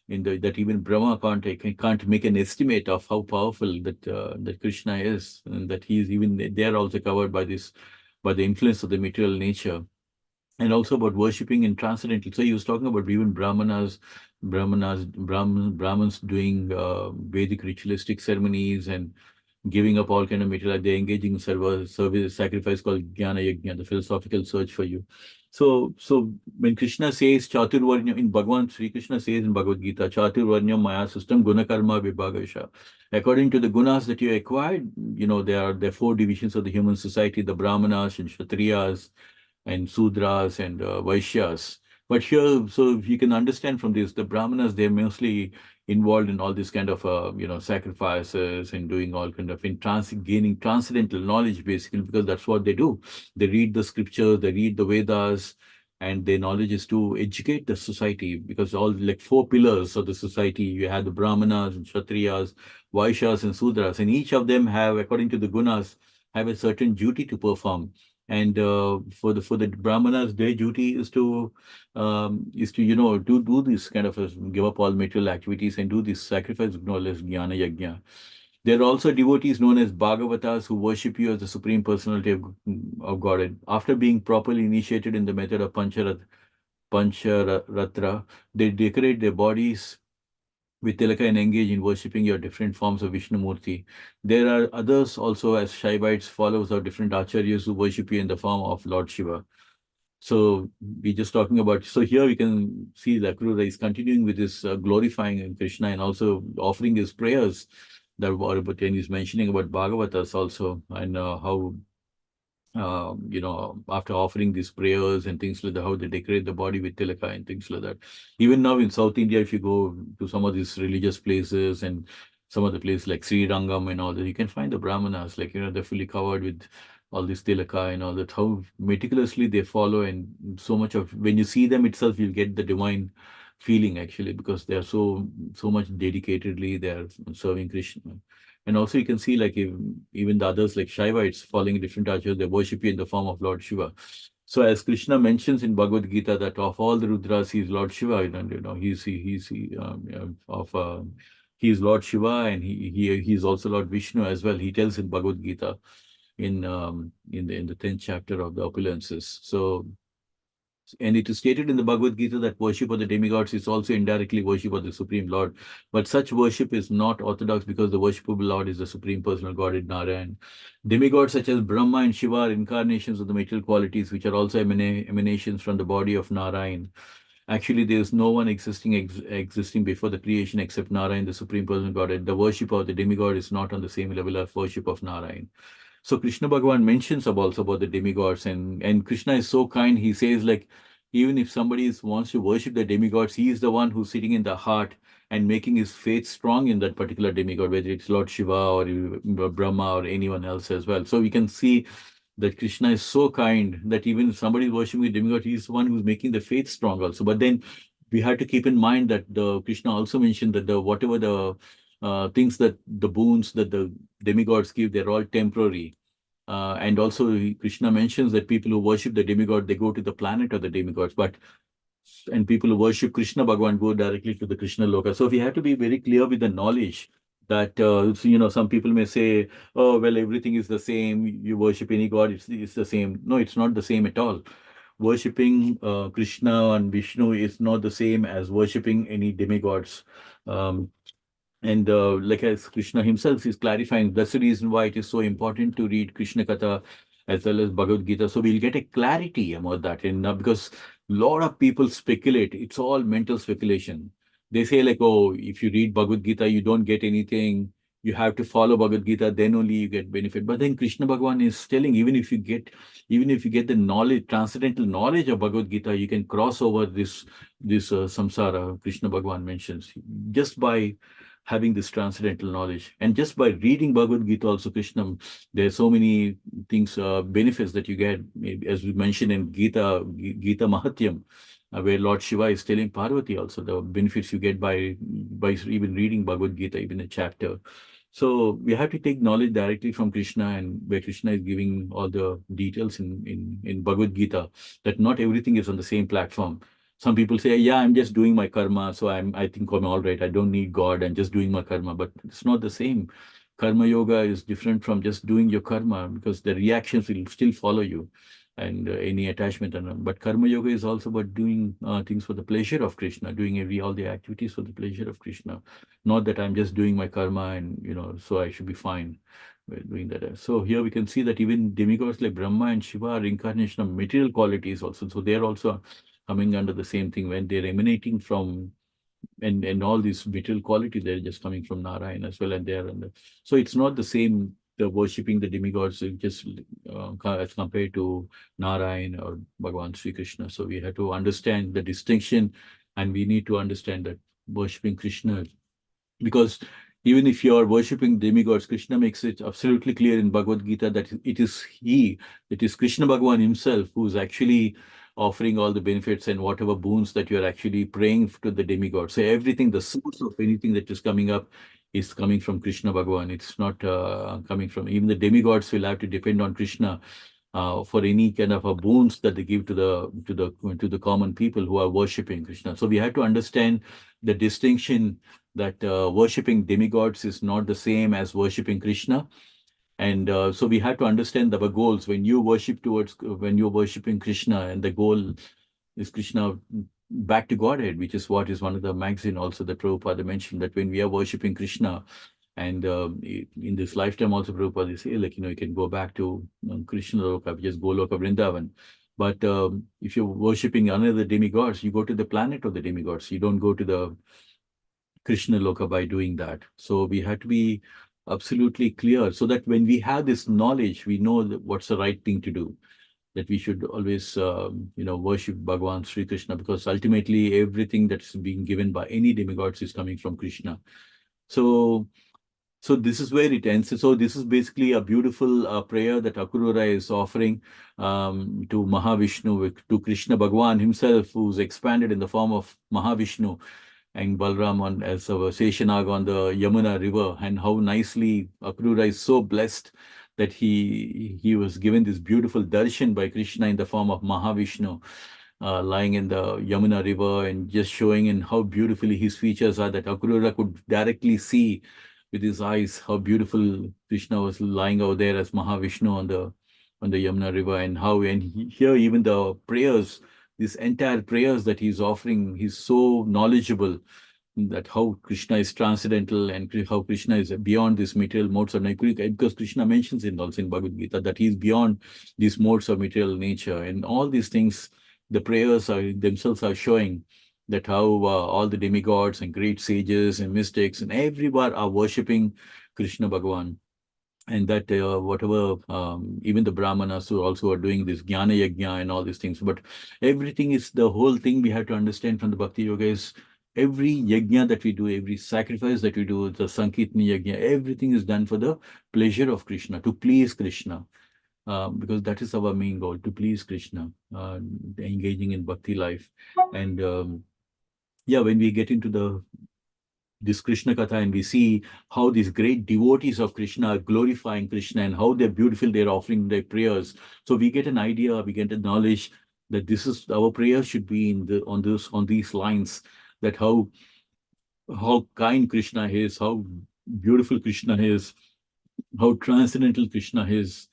that even Brahma can't make an estimate of how powerful that Krishna is, and that he's even they are also covered by this, by the influence of the material nature, and also about worshipping in transcendental. So he was talking about even Brahmins doing Vedic ritualistic ceremonies and giving up all kind of material. They're engaging in service sacrifice called Jnana Yajna, the philosophical search for you. So when Krishna says Chaturvarnya in Bhagavan, Sri Krishna says in Bhagavad Gita, Chaturvarnya Maya system Guna Karma Vibhagasha. According to the gunas that you acquired, there are four divisions of the human society: the Brahmanas and Kshatriyas and Sudras and Vaishyas. But here, so if you can understand from this, the Brahmanas, they're mostly involved in all this kind of, sacrifices and doing all kind of gaining transcendental knowledge, basically, because that's what they do. They read the scriptures, they read the Vedas, and their knowledge is to educate the society, because all like four pillars of the society, you have the Brahmanas and Kshatriyas, Vaishyas and Sudras, and each of them have, according to the gunas, have a certain duty to perform. And for the Brahmanas, their duty is to do this kind of give up all material activities and do this sacrifice known as Jnana Yajna. There are also devotees known as Bhagavatas who worship you as the Supreme Personality of Godhead. After being properly initiated in the method of Pancharatra, they decorate their bodies with Tilaka and engage in worshipping your different forms of Vishnumurti. There are others also as Shaivites, followers of different acharyas who worship you in the form of Lord Shiva. So we're just talking about, so here we can see that Akrura is continuing with this glorifying Krishna, and also offering his prayers that were about, and he's mentioning about Bhagavatas also, and how after offering these prayers and things like that, how they decorate the body with tilaka and things like that. Even now in South India, if you go to some of these religious places and some of the places like Sri Rangam and all that, you can find the Brahmanas, like, they're fully covered with all this tilaka and all that, how meticulously they follow. And so much of, when you see them itself, you'll get the divine feeling actually, because they are so much dedicatedly, they are serving Krishna. And also you can see like even the others like Shaivites following different acharyas, they worship you in the form of Lord Shiva. So as Krishna mentions in Bhagavad Gita that of all the Rudras, he is Lord Shiva, and he's Lord Shiva, and he's also Lord Vishnu as well. He tells in Bhagavad Gita in the 10th chapter of the Opulences. So, and it is stated in the Bhagavad Gita that worship of the demigods is also indirectly worship of the Supreme Lord. But such worship is not orthodox, because the worshipable Lord is the Supreme Personal Godhead Narayan. Demigods such as Brahma and Shiva are incarnations of the material qualities, which are also emanations from the body of Narayan. Actually, there is no one existing before the creation except Narayan, the Supreme Personal Godhead. The worship of the demigod is not on the same level as worship of Narayan. So Krishna Bhagavan mentions also about the demigods, and Krishna is so kind. He says like, even if somebody wants to worship the demigods, he is the one who's sitting in the heart and making his faith strong in that particular demigod, whether it's Lord Shiva or Brahma or anyone else as well. So we can see that Krishna is so kind that even if somebody is worshiping a demigod, he's the one who's making the faith strong also. But then we have to keep in mind that the Krishna also mentioned that the whatever the things that the boons that the demigods give, they're all temporary. And also Krishna mentions that people who worship the demigod, they go to the planet of the demigods, and people who worship Krishna Bhagwan go directly to the Krishna Loka. So we have to be very clear with the knowledge that, some people may say, oh, well, everything is the same. You worship any god, it's the same. No, it's not the same at all. Worshipping Krishna and Vishnu is not the same as worshipping any demigods. Um, and like as Krishna himself is clarifying, that's the reason why it is so important to read Krishna Katha as well as Bhagavad Gita. So we'll get a clarity about that. And because a lot of people speculate, it's all mental speculation. They say like, oh, if you read Bhagavad Gita, you don't get anything. You have to follow Bhagavad Gita, then only you get benefit. But then Krishna Bhagavan is telling, even if you get the knowledge, transcendental knowledge of Bhagavad Gita, you can cross over this samsara. Krishna Bhagavan mentions just by having this transcendental knowledge. And just by reading Bhagavad Gita also, Krishna, there are so many things, benefits that you get, maybe as we mentioned in Gita Mahatyam, where Lord Shiva is telling Parvati also the benefits you get by even reading Bhagavad Gita, even a chapter. So we have to take knowledge directly from Krishna, and where Krishna is giving all the details in Bhagavad Gita, that not everything is on the same platform. Some people say, yeah, I'm just doing my karma, so I think I'm all right. I don't need God. I'm just doing my karma. But it's not the same. Karma yoga is different from just doing your karma, because the reactions will still follow you, and any attachment. But karma yoga is also about doing things for the pleasure of Krishna, doing all the activities for the pleasure of Krishna. Not that I'm just doing my karma and, so I should be fine with doing that. So here we can see that even demigods like Brahma and Shiva are incarnation of material qualities also. So they're also coming under the same thing when they're emanating from, and all these material quality, they're just coming from Narayan as well, and they're so it's not the same, the worshipping the demigods just as compared to Narayan or Bhagavan Sri Krishna. So we have to understand the distinction, and we need to understand that worshipping Krishna, because even if you are worshipping demigods, Krishna makes it absolutely clear in Bhagavad Gita that it is Krishna Bhagavan himself who's actually offering all the benefits and whatever boons that you're actually praying to the demigod. So everything, the source of anything that is coming up is coming from Krishna Bhagavan. It's not coming from, even the demigods will have to depend on Krishna for any kind of a boons that they give to the common people who are worshipping Krishna. So we have to understand the distinction that worshipping demigods is not the same as worshipping Krishna. And so we have to understand our goals when when you're worshiping Krishna, and the goal is Krishna back to Godhead, which is what is one of the magazine also that Prabhupada mentioned, that when we are worshipping Krishna, and in this lifetime also Prabhupada they say, like, you can go back to Krishna Loka, which is Goloka Vrindavan. But if you're worshipping another demigods, you go to the planet of the demigods. You don't go to the Krishna Loka by doing that. So we have to be absolutely clear, so that when we have this knowledge, we know what's the right thing to do, that we should always, worship Bhagavan Sri Krishna, because ultimately everything that's being given by any demigods is coming from Krishna. So this is where it ends. So this is basically a beautiful prayer that Akrura is offering to Mahavishnu, to Krishna Bhagavan himself, who's expanded in the form of Mahavishnu, and Balram as a Seshanag on the Yamuna river, and how nicely Akrura is so blessed that he was given this beautiful darshan by Krishna in the form of Mahavishnu, lying in the Yamuna river, and just showing in how beautifully his features are, that Akrura could directly see with his eyes how beautiful Krishna was lying over there as Mahavishnu on the Yamuna river, and here even the prayers, this entire prayers that he's offering, he's so knowledgeable that how Krishna is transcendental and how Krishna is beyond these material modes of nature, because Krishna mentions it also in Bhagavad Gita that he's beyond these modes of material nature, and all these things, the prayers themselves are showing that how all the demigods and great sages and mystics and everyone are worshipping Krishna Bhagavan. and that whatever even the brahmanas who also are doing this jnana yajna and all these things, but everything is the whole thing we have to understand from the bhakti yoga is every yajna that we do, every sacrifice that we do, the sankirtana yajna, everything is done for the pleasure of Krishna, to please Krishna, because that is our main goal, to please Krishna, engaging in bhakti life. And yeah, when we get into this Krishna Katha and we see how these great devotees of Krishna are glorifying Krishna and how they're beautiful, they're offering their prayers. So we get an idea, we get a knowledge that this is our prayer should be in the on these lines, that how kind Krishna is, how beautiful Krishna is, how transcendental Krishna is,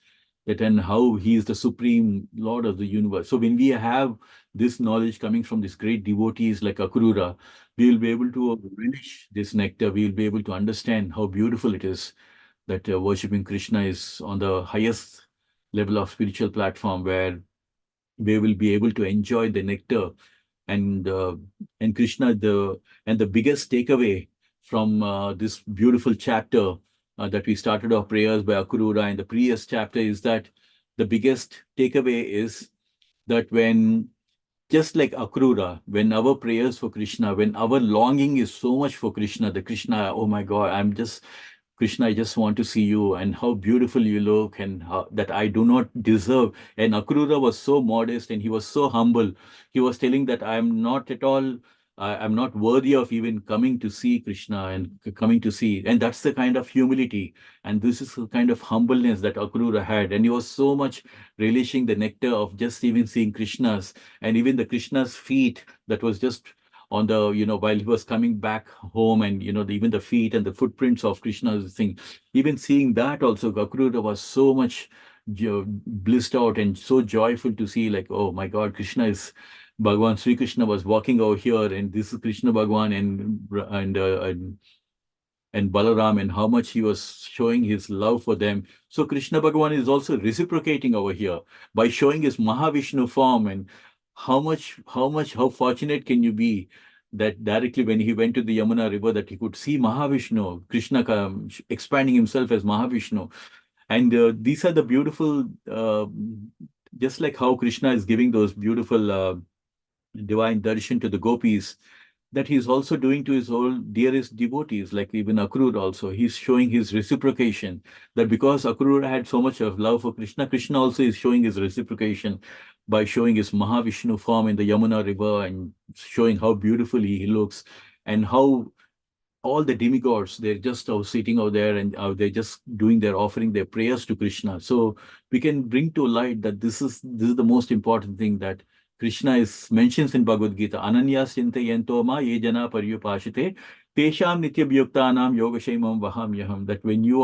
that and how he is the supreme Lord of the universe. So when we have this knowledge coming from these great devotees like Akrura, we will be able to relish this nectar. We will be able to understand how beautiful it is that worshipping Krishna is on the highest level of spiritual platform, where we will be able to enjoy the nectar and Krishna. The biggest takeaway from this beautiful chapter that we started our prayers by Akurura in the previous chapter is that the biggest takeaway is that when, just like Akrura, when our prayers for Krishna, when our longing is so much for Krishna, the Krishna, oh my God, Krishna, I just want to see you and how beautiful you look and how, that I do not deserve. And Akrura was so modest and he was so humble. He was telling that I am not at all, I'm not worthy of even coming to see Krishna and coming to see. And that's the kind of humility. And this is the kind of humbleness that Akrura had. And he was so much relishing the nectar of just even seeing Krishna's, and even the Krishna's feet that was just on the, while he was coming back home, and even the feet and the footprints of Krishna's thing, even seeing that also, Gakrura was so much blissed out and so joyful to see, like, oh my God, Krishna is Bhagwan Sri Krishna was walking over here, and this is Krishna Bhagwan and Balaram, and how much he was showing his love for them. So Krishna Bhagavan is also reciprocating over here by showing his Mahavishnu form, and how fortunate can you be that directly when he went to the Yamuna river, that he could see Mahavishnu, Krishna expanding himself as Mahavishnu. And these are the beautiful, just like how Krishna is giving those beautiful divine darshan to the gopis, that he's also doing to his old dearest devotees, like even Akrura also. He's showing his reciprocation, that because Akrura had so much of love for Krishna, Krishna also is showing his reciprocation by showing his Mahavishnu form in the Yamuna river and showing how beautifully he looks, and how all the demigods, they're just sitting out there, and they're just doing their offering their prayers to Krishna. So we can bring to light that this is the most important thing that Krishna is mentions in Bhagavad Gita. Ananya Sintayanto ma ye jana paryupashite tesham nityabhyuktanam yogashaimam vahamyaham. That when you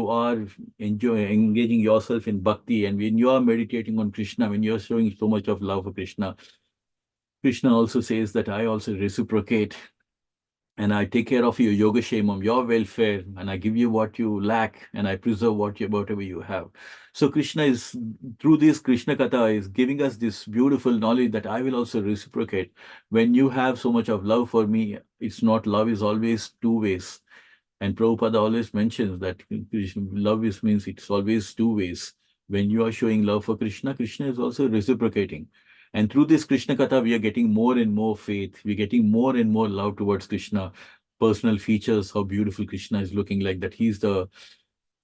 are engaging yourself in bhakti, and when you are meditating on Krishna, when you are showing so much of love for Krishna, Krishna also says that I also reciprocate, and I take care of your yoga shemam, your welfare, and I give you what you lack, and I preserve whatever you have. So Krishna is, through this Krishna Katha, is giving us this beautiful knowledge that I will also reciprocate. When you have so much of love for me, it's not, love is always two ways. And Prabhupada always mentions that love means it's always two ways. When you are showing love for Krishna, Krishna is also reciprocating. And through this Krishna Katha, we are getting more and more faith. We're getting more and more love towards Krishna. Personal features, how beautiful Krishna is looking, like that He is the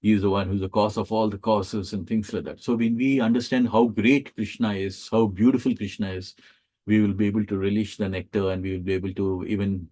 one who's the cause of all the causes and things like that. So when we understand how great Krishna is, how beautiful Krishna is, we will be able to relish the nectar, and we will be able to even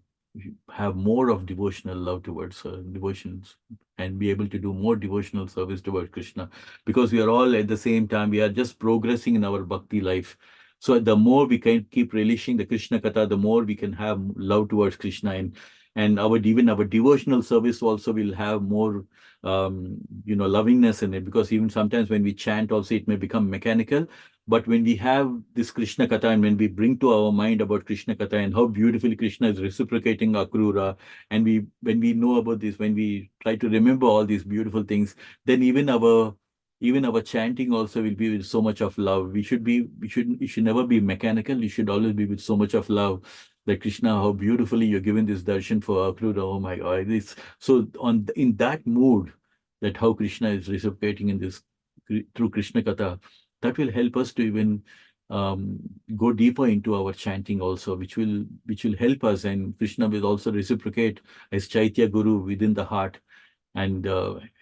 have more of devotional love towards devotions, and be able to do more devotional service towards Krishna, because we are all at the same time, we are just progressing in our bhakti life. So the more we can keep relishing the Krishna Katha, the more we can have love towards Krishna, and our devotional service also will have more lovingness in it, because even sometimes when we chant also, it may become mechanical. But when we have this Krishna Katha, and when we bring to our mind about Krishna Katha and how beautifully Krishna is reciprocating Akrura, and when we know about this, when we try to remember all these beautiful things, then even our chanting also will be with so much of love. It should never be mechanical. It should always be with so much of love. That Krishna, how beautifully you're given this darshan for Akrura. Oh my God! In that mood, that how Krishna is reciprocating in this through Krishna Katha, that will help us to even go deeper into our chanting also, which will help us. And Krishna will also reciprocate as Chaitya Guru within the heart, and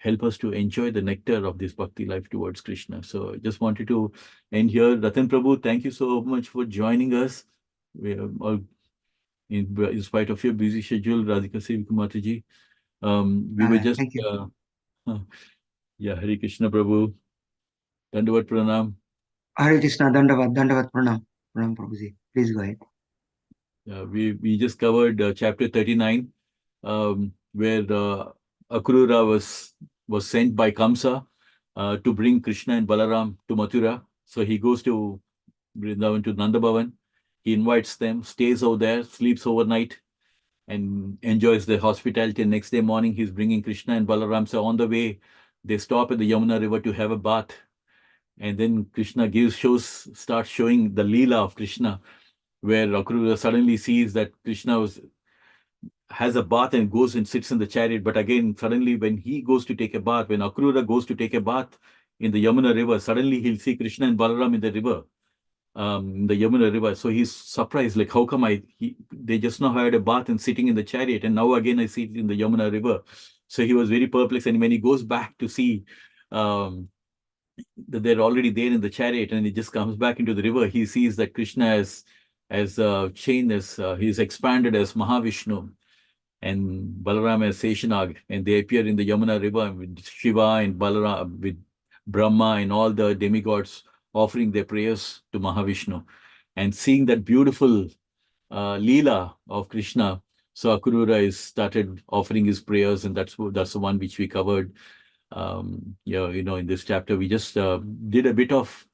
help us to enjoy the nectar of this bhakti life towards Krishna. So I just wanted to end here. Ratan Prabhu, thank you so much for joining us. We are all, in spite of your busy schedule, Radhika Sevik Mataji, we were just, Thank you. yeah, Hare Krishna Prabhu, Dandavat Pranam. Hare Krishna, Dandavat Pranam. Pranam Prabhuji. Please go ahead. We just covered chapter 39, where Akrura was sent by Kamsa to bring Krishna and Balaram to Mathura. So he goes to Vrindavan, to Nanda Bhavan. He invites them, stays over there, sleeps overnight, and enjoys the hospitality. And next day morning, he's bringing Krishna and Balaram. So on the way, they stop at the Yamuna River to have a bath. And then Krishna starts showing the Leela of Krishna, where Akrura suddenly sees that Krishna has a bath and goes and sits in the chariot. But again, suddenly when he goes to take a bath, when Akrura goes to take a bath in the Yamuna River, suddenly he'll see Krishna and Balaram in the river, in the Yamuna River. So he's surprised, like, how come they just now had a bath and sitting in the chariot, and now again I see it in the Yamuna River. So he was very perplexed. And when he goes back to see that they're already there in the chariot, and he just comes back into the river, he sees that Krishna as chained, as he's expanded as Mahavishnu, and Balaram as Seshanag, and they appear in the Yamuna River with Shiva and Balaram, with Brahma and all the demigods offering their prayers to Mahavishnu. And seeing that beautiful Leela of Krishna, so Akrura is started offering his prayers, and that's the one which we covered. In this chapter, we just did a bit of,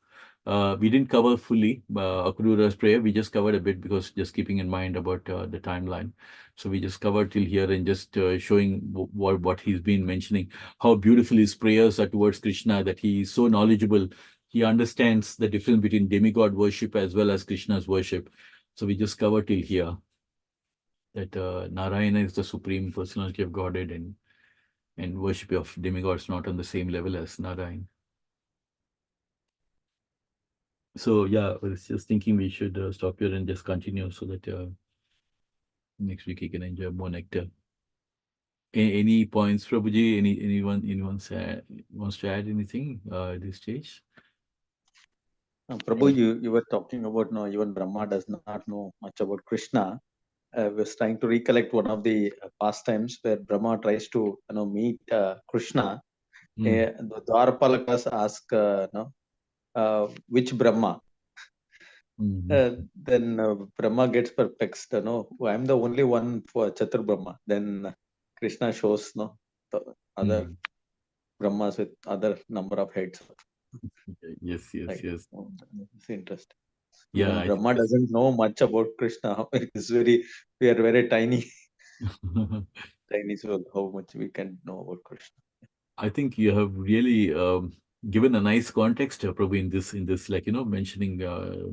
we didn't cover fully Akrura's prayer. We just covered a bit, because just keeping in mind about the timeline. So we just covered till here, and just showing what he's been mentioning, how beautiful his prayers are towards Krishna, that he is so knowledgeable. He understands the difference between demigod worship as well as Krishna's worship. So we just covered till here that Narayana is the supreme personality of Godhead, and worship of demigods not on the same level as Narayan. So yeah, I was just thinking we should stop here and just continue, so that next week you can enjoy more nectar. Any points, Prabhuji? Anyone wants to add anything at this stage? Prabhu, you were talking about, no, even Brahma does not know much about Krishna. I was trying to recollect one of the pastimes where Brahma tries to meet Krishna. The Dwarpalakas ask which Brahma. Then Brahma gets perplexed. I'm the only one for Chatur Brahma. Then Krishna shows the other Brahmas with other number of heads. Yes. It's interesting. Yeah, Even Brahma doesn't know much about Krishna. We are very tiny. Tiny, so how much we can know about Krishna. I think you have really given a nice context, Prabhu, in this, like, mentioning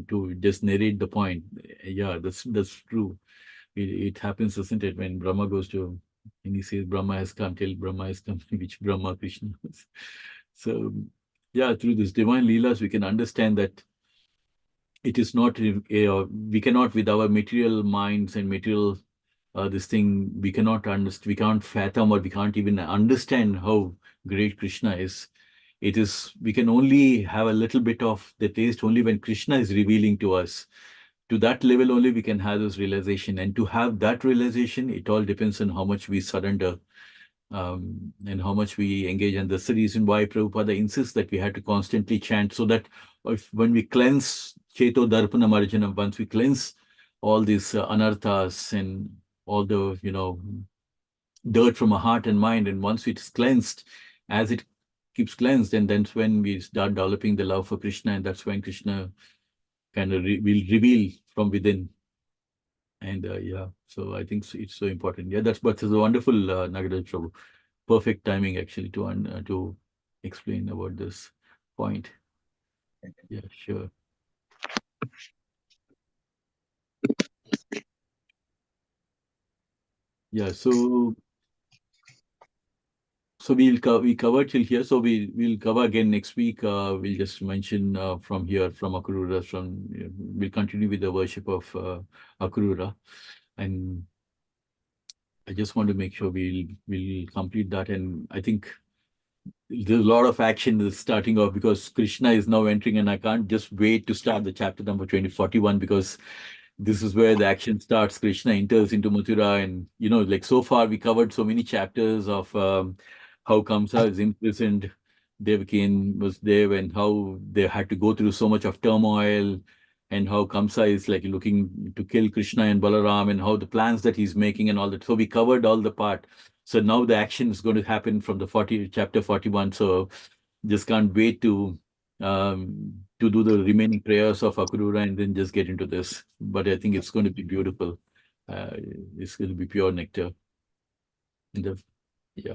to just narrate the point. Yeah, that's true. It happens, doesn't it? When Brahma goes to, and he says Brahma has come, till Brahma has come, which Brahma Krishna is. So yeah, through this divine leelas, we can understand that it is not, we cannot, with our material minds and material this thing, we cannot understand, we can't fathom, or we can't even understand how great Krishna is. We can only have a little bit of the taste only when Krishna is revealing to us. To that level only we can have this realization. And to have that realization, it all depends on how much we surrender, and how much we engage. And that's the reason why Prabhupada insists that we have to constantly chant, so that when we cleanse Cheto Darpana Marjana, once we cleanse all these anarthas and all the, dirt from our heart and mind, and once it's cleansed, as it keeps cleansed, and that's when we start developing the love for Krishna, and that's when Krishna kind of will reveal from within. And yeah, so I think it's so important. Yeah, but it's a wonderful Nagaraj Prabhu. Perfect timing actually to explain about this point. Yeah, sure. Yeah, so So we covered till here. So we'll cover again next week. We'll just mention from here, from Akrura. We'll continue with the worship of Akrura, and I just want to make sure we'll complete that. And I think there's a lot of action that's starting off because Krishna is now entering, and I can't just wait to start the chapter number 2041 because this is where the action starts. Krishna enters into Mathura, and like so far we covered so many chapters of how Kamsa is imprisoned, Devaki was there, and how they had to go through so much of turmoil, and how Kamsa is like looking to kill Krishna and Balaram, and how the plans that he's making and all that. So we covered all the part. So now the action is going to happen from the chapter 41. So just can't wait to do the remaining prayers of Akrura and then just get into this. But I think it's going to be beautiful. Uh, it's going to be pure nectar. Yeah.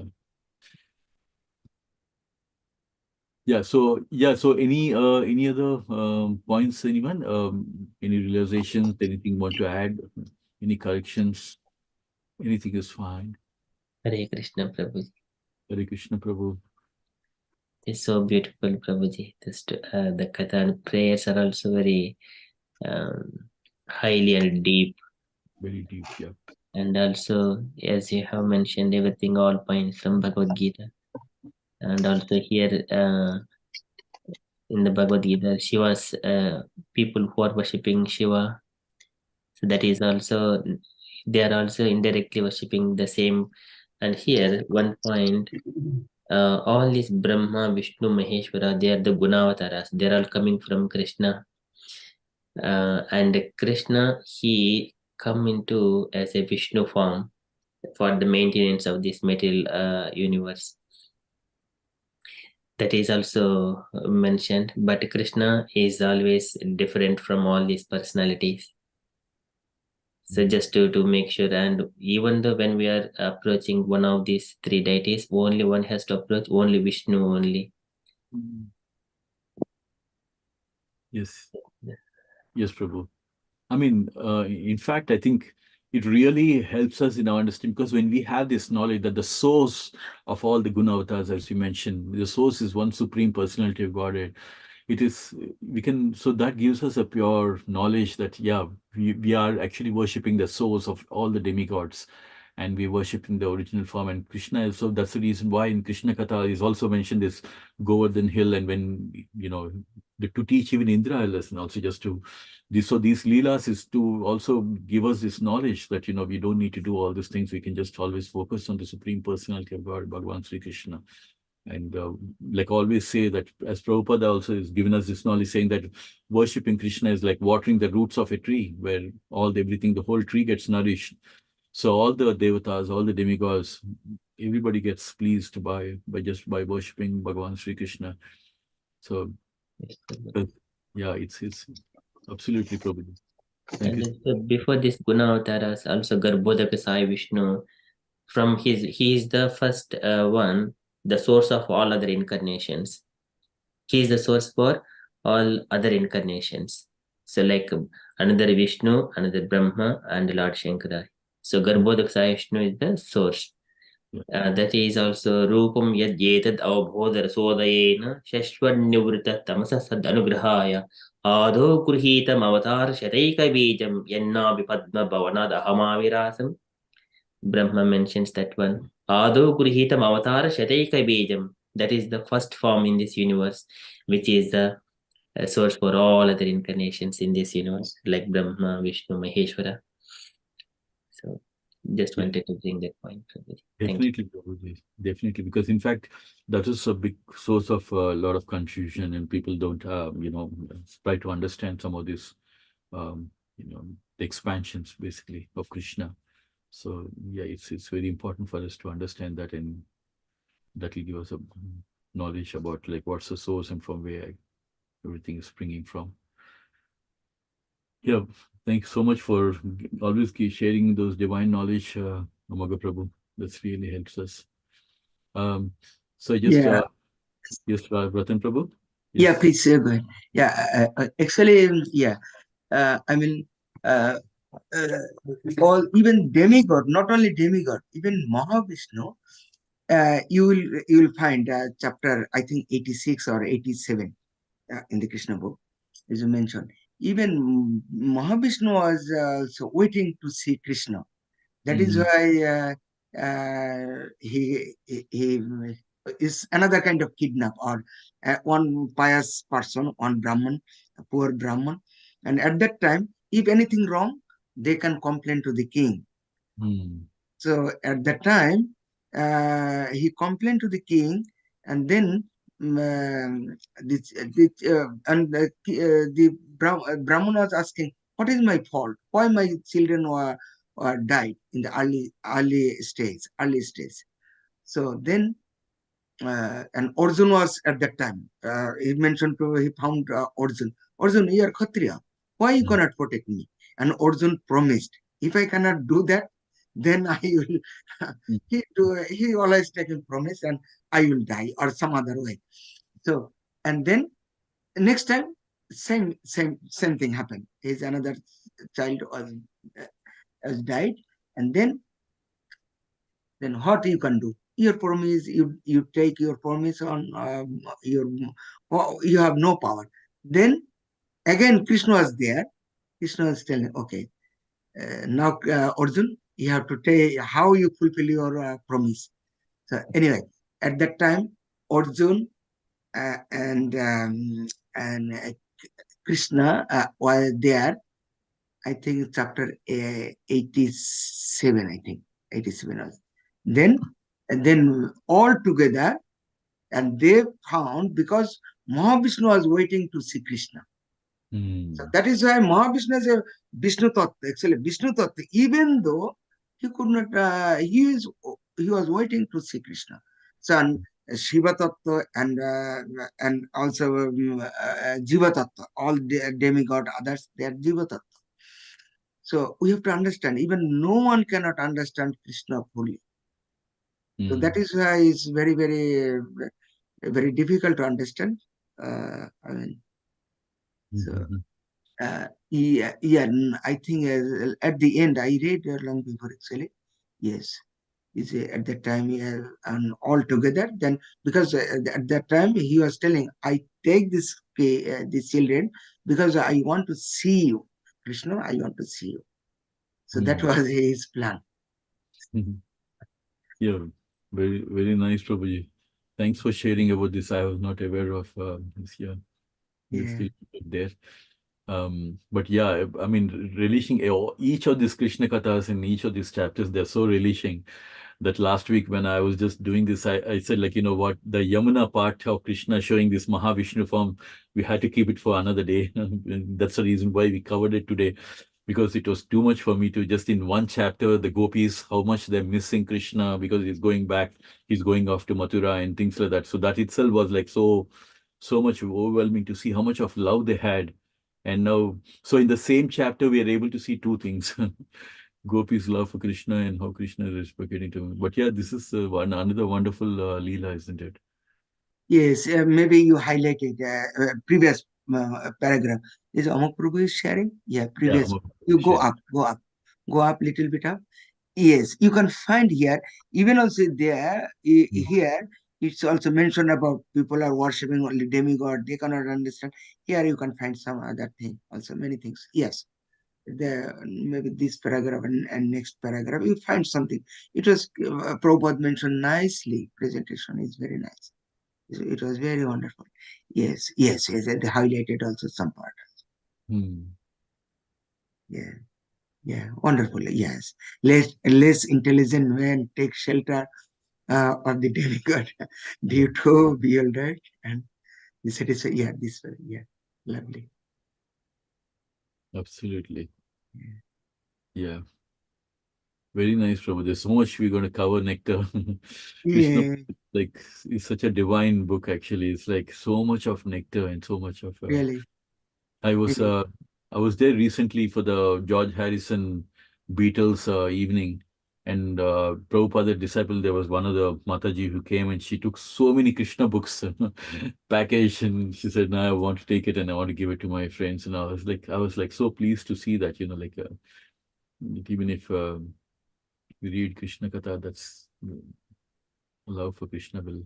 Yeah. So any other points, anyone? Any realizations? Anything want to add? Any corrections? Anything is fine. Hare Krishna, Prabhuji. Hare Krishna, Prabhu. It's so beautiful, Prabhuji. The Katha and prayers are also very highly and deep. Very deep, yeah. And also, as you have mentioned, everything all points from Bhagavad Gita. And also here in the Bhagavad Gita, Shiva's people who are worshipping Shiva, so that is also, they are also indirectly worshipping the same. And here, one point, all these Brahma, Vishnu, Maheshwara, they are the Gunavataras. They are all coming from Krishna. And Krishna, he come into as a Vishnu form for the maintenance of this material universe. That is also mentioned, but Krishna is always different from all these personalities. So just to make sure, and even though when we are approaching one of these three deities, only one has to approach only Vishnu only. Yes. Yes, Prabhu. I mean, in fact, I think it really helps us in our understanding because when we have this knowledge that the source of all the Gunavatars, as you mentioned, the source is one supreme personality of Godhead. So that gives us a pure knowledge that, yeah, we are actually worshipping the source of all the demigods and we're worshipping the original form. And Krishna is, so that's the reason why in Krishna Katha is also mentioned this Govardhan Hill. And when, to teach even Indra a lesson, also just to, so these Leelas is to also give us this knowledge that, we don't need to do all these things. We can just always focus on the Supreme Personality of God, Bhagavan Sri Krishna. And like always say that as Prabhupada also has given us this knowledge saying that worshipping Krishna is like watering the roots of a tree where the whole tree gets nourished. So all the devatas, all the demigods, everybody gets pleased by worshipping Bhagavan Sri Krishna. So yeah, it's absolutely Prabhupada. Thank you. So before this Gunavataras, also Garbhodaka Sai Vishnu, he is the first one, the source of all other incarnations. He is the source for all other incarnations. So like another Vishnu, another Brahma, and Lord Shankara. So Garbhodaka Sai Vishnu is the source. That is also Rupam Yad Yetad Avbodhara Sodayena Shashwanyuvrita Tamasa Sad Anugrahaya Adho Kurhitam Avatar Shataika Bijam Yanna Vipadma Bhavanad Ahamavirasam. Brahma mentions that one. Adho Kurhitam Avatar Shataika Bijam. That is the first form in this universe, which is the source for all other incarnations in this universe, like Brahma, Vishnu, Maheshwara. So just wanted to bring that point. Definitely, definitely, because in fact, that is a big source of a lot of confusion, and people don't, try to understand some of these, the expansions basically of Krishna. So yeah, it's very important for us to understand that, and that will give us a knowledge about like what's the source and from where everything is springing from. Yeah, thanks so much for always sharing those divine knowledge, Amaga Prabhu. That really helps us. So just yes, Ratan Prabhu. Yes. Yeah, please go ahead. Yeah, actually, yeah. I mean, all even demigod, not only demigod, even Mahavishnu, you will find chapter, I think 86 or 87 in the Krishna book, as you mentioned. Even Mahavishnu was also waiting to see Krishna. That is Mm. why he is another kind of kidnap, or one pious person, one Brahman, a poor Brahman. And at that time, if anything wrong, they can complain to the king. Mm. So at that time, he complained to the king, and then the Brahman was asking, "What is my fault? Why my children were died in the early stage?" So then and Arjun was at that time. He found Arjun. Arjun, you are Kshatriya. Why you Mm. cannot protect me? And Arjun promised, if I cannot do that, then I will. Mm. He always taken promise, and I will die or some other way. So and then next time, same thing happened. His another child has died, and then what you can do? Your promise, you take your promise on your, you have no power. Then again, Krishna was there. Krishna was telling, okay, now Arjun, you have to take how you fulfill your promise. So anyway, at that time, Arjun uh, and um, and Krishna were there. I think chapter 87. I think 87 was. Then and then all together, and they found, because Mahavishnu was waiting to see Krishna. So Mm. that is why Mahavishnu is a Vishnu Tattva, actually Vishnu Tattva, even though he could not, he was waiting to see Krishna. So and Shiva Tattva and also Jiva Tattva, all the demigod others, they are Jiva Tattva. So we have to understand, even no one cannot understand Krishna fully. So that Mm. is why it's very difficult to understand. I mean, so Mhm. I think at the end I read long before actually. Yes, is at that time, and all together. Then because at that time he was telling, I take these children because I want to see you, Krishna. I want to see you. So that Mm. was his plan. Mhm. Yeah, very nice, Prabhuji. Thanks for sharing about this. I was not aware of this. Yeah, this Yeah. little bit there. But yeah, I mean, relishing each of these Krishna kathas in each of these chapters, they're so relishing that last week when I was just doing this, I said, like, you know what, the Yamuna part of Krishna showing this Mahavishnu form, we had to keep it for another day. And that's the reason why we covered it today, because it was too much for me to just in one chapter, the gopis, how much they're missing Krishna because he's going back, he's going off to Mathura and things like that. So that itself was like so much overwhelming to see how much of love they had. And now, so in the same chapter, we are able to see two things. Gopi's love for Krishna and how Krishna is reciprocating to him. But yeah, this is another wonderful Leela, isn't it? Yes, maybe you highlighted previous paragraph. Is Amok Prabhu is sharing? Yeah, Yeah, previous. You share. go up little bit up. Yes, you can find here, even also there, Mm. here, it's also mentioned about people are worshipping only demigod, they cannot understand. Here you can find some other thing, also many things. Yes, maybe this paragraph and next paragraph, you find something. It was, Prabhupada mentioned nicely, presentation is very nice. It was very wonderful. Yes, they highlighted also some part. Hmm. Yeah. Yeah, wonderful. Yes, less intelligent men take shelter of the demigod Yeah, due to be all right. And the satisfy. Yeah, this way. Yeah, lovely. absolutely. Yeah. Yeah, very nice, Prabhu. There's so much we're going to cover, Nectar. Krishna, Yeah, like, is such a divine book, actually. It's like so much of nectar and so much of really, I was really. uh, I was there recently for the George Harrison Beatles evening, and Prabhupada disciple. There was one of the Mataji who came, and she took so many Krishna books package, and she said, "No, I want to take it, and I want to give it to my friends." And I was like so pleased to see that, like even if we read Krishna Katha, that's love for Krishna will.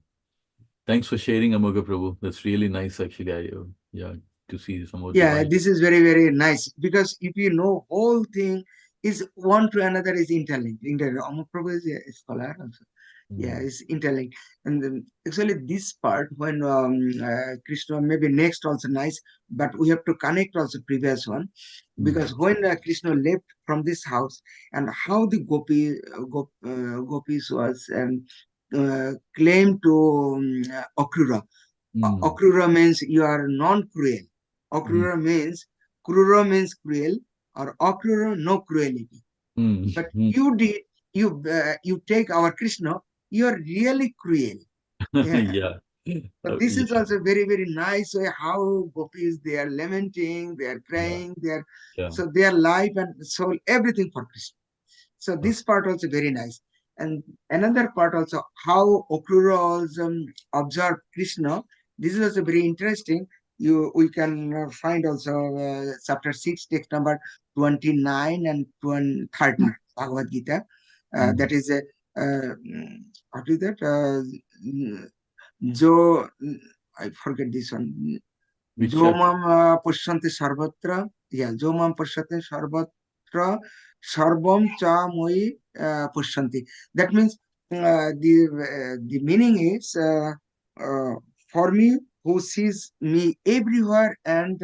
Thanks for sharing, Amoga Prabhu. That's really nice, actually. Yeah, to see some more Yeah, divine. this is very, very nice because if you know whole thing is one to another is interlinked. Amar Prabhu is a scholar also. Yeah, Mm, it's interlinked. And actually, this part when Krishna maybe next also nice, but we have to connect also previous one mm, because when Krishna left from this house and how the gopis was claimed to Akrura. mm, Akrura means you are non-cruel. mm, Krura means cruel, or akrura no cruelty. mm, But mm. you take our Krishna, you are really cruel. Yeah. Yeah. But this is Yeah. also very, very nice way how gopis they are lamenting, they are Yeah. crying, they are Yeah. so their life and soul, everything for Krishna. So Uh, this part also very nice. And another part also how Okrura also observed Krishna. This is also very interesting. We can find also chapter 6, text number 29 and 30 Bhagavad Gita. mm. That is a what is that? Jo I forget this one. Which जो chapter? माम पश्यन्ति सर्वत्र या जो माम पश्यन्ति सर्वत्र सर्वम चा moi पश्यन्ति. That means the meaning is for me who sees me everywhere and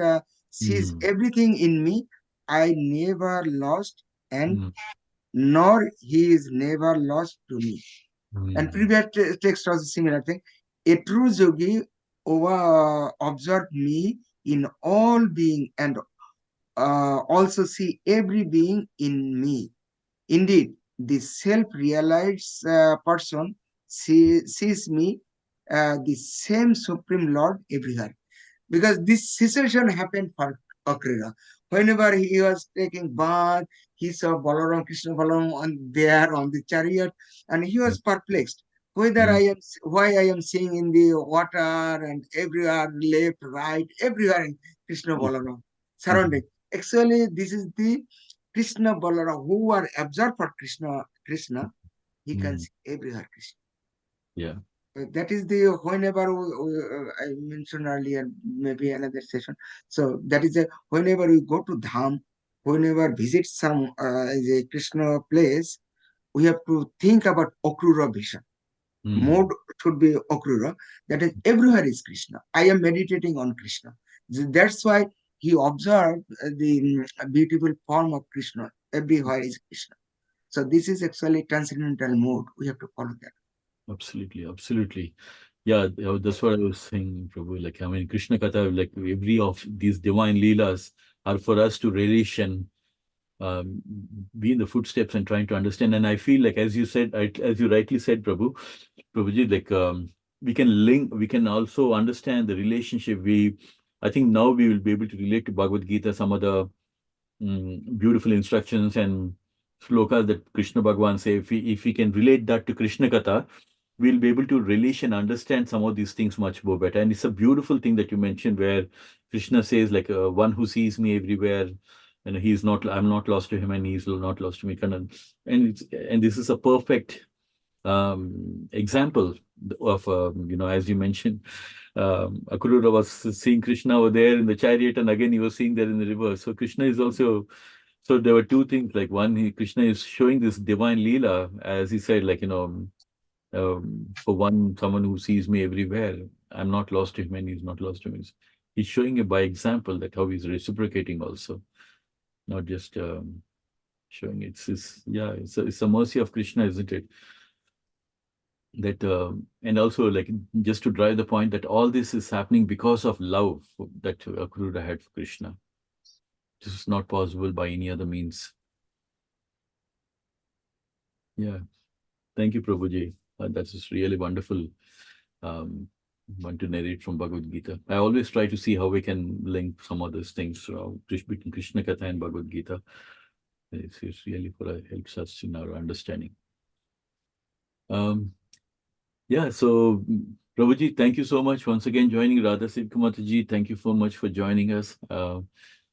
sees Mm, everything in me, I never lost and mm, nor he is never lost to me. And mm, previous text was a similar thing. A true yogi observe me in all being and also see every being in me. Indeed, the self-realized person sees me, the same Supreme Lord everywhere, because this situation happened for Akrira. Whenever he was taking bath, he saw Balaram, Krishna Balaram on there on the chariot, and he was perplexed. mm, Why I am seeing in the water and everywhere, left, right, everywhere in Krishna Balaram mm, surrounding. Actually, this is the Krishna Balaram who are observed for Krishna. He can mm. see everywhere Krishna. Yeah. That is the whenever I mentioned earlier, maybe another session. So that is a whenever we go to Dham, whenever visit some a Krishna place, we have to think about Okrura vision. Mode Mm, should be Okrura. That is everywhere is Krishna. I am meditating on Krishna. That's why he observed the beautiful form of Krishna. Everywhere is Krishna. So this is actually transcendental mode. We have to follow that. absolutely. Absolutely. Yeah, that's what I was saying, Prabhu. Like, I mean, Krishna Katha, like every of these divine leelas are for us to relish and um, be in the footsteps and trying to understand. And I feel like, as you said, as you rightly said, Prabhuji, like we can also understand the relationship. I think now we will be able to relate to Bhagavad Gita, some of the beautiful instructions and slokas that Krishna Bhagwan say. If we can relate that to Krishna Katha, we'll be able to relish and understand some of these things much more better. And it's a beautiful thing that you mentioned where Krishna says, like, one who sees me everywhere, and he's not, I'm not lost to him, and he's not lost to me. And this is a perfect example of, as you mentioned, Akrura was seeing Krishna over there in the chariot, and again he was seeing there in the river. So Krishna is also, so there were two things. Like one, Krishna is showing this divine leela, as he said, like, for one, someone who sees me everywhere, I'm not lost to him, and he's not lost to me. He's showing it by example that how he's reciprocating also, not just showing it. Yeah, it's a mercy of Krishna, isn't it? That and also, like, just to drive the point that all this is happening because of love that Akrura had for Krishna. This is not possible by any other means. Yeah. Thank you, Prabhuji. That is really wonderful. Um, one to narrate from Bhagavad Gita. I always try to see how we can link some of those things between Krishna Katha and Bhagavad Gita. It's really helps us in our understanding. Um, yeah, so Prabhuji, thank you so much once again joining. Radha Siddhamataji, thank you so much for joining us.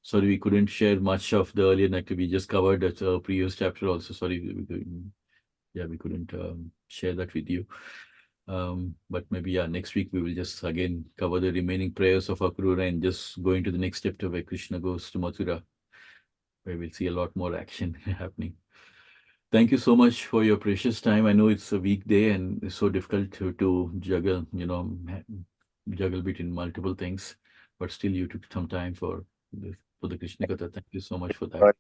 Sorry we couldn't share much of the earlier night. We just covered that previous chapter also. Sorry, we couldn't share that with you. But maybe, yeah, next week we will just again cover the remaining prayers of Akrura and just go into the next chapter where Krishna goes to Mathura, where we'll see a lot more action happening. Thank you so much for your precious time. I know it's a weekday and it's so difficult to juggle, juggle between multiple things, but still you took some time for the Krishna Katha. Thank you so much for that. For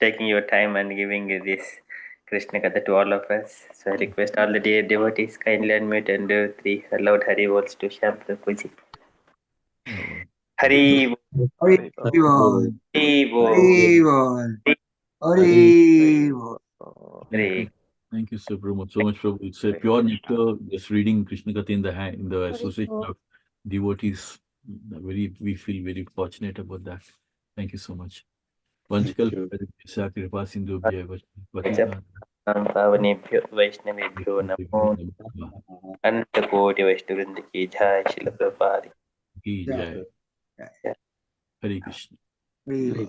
taking your time and giving this Krishna Katha to all of us. So I request all the dear devotees kindly unmute and do 3 loud Hari Bols to Shyam Prabhuji. Oh, Hari Bol. Hari Bol. Hari Bol. Hari Bol. Hari Bol. Hari. Thank you so much, Prabhu. It's a pure nectar. Just reading Krishna Katha in the association of devotees. We feel very fortunate about that. Thank you so much. Vanchikal Kripa Sindhu Patita. पावनेभ्यो वैष्णवेभ्यो नमो अनंतकोटि वैष्णववृंद की जय Srila Prabhupada Ki Jai. Hare Krishna. Hari Bol.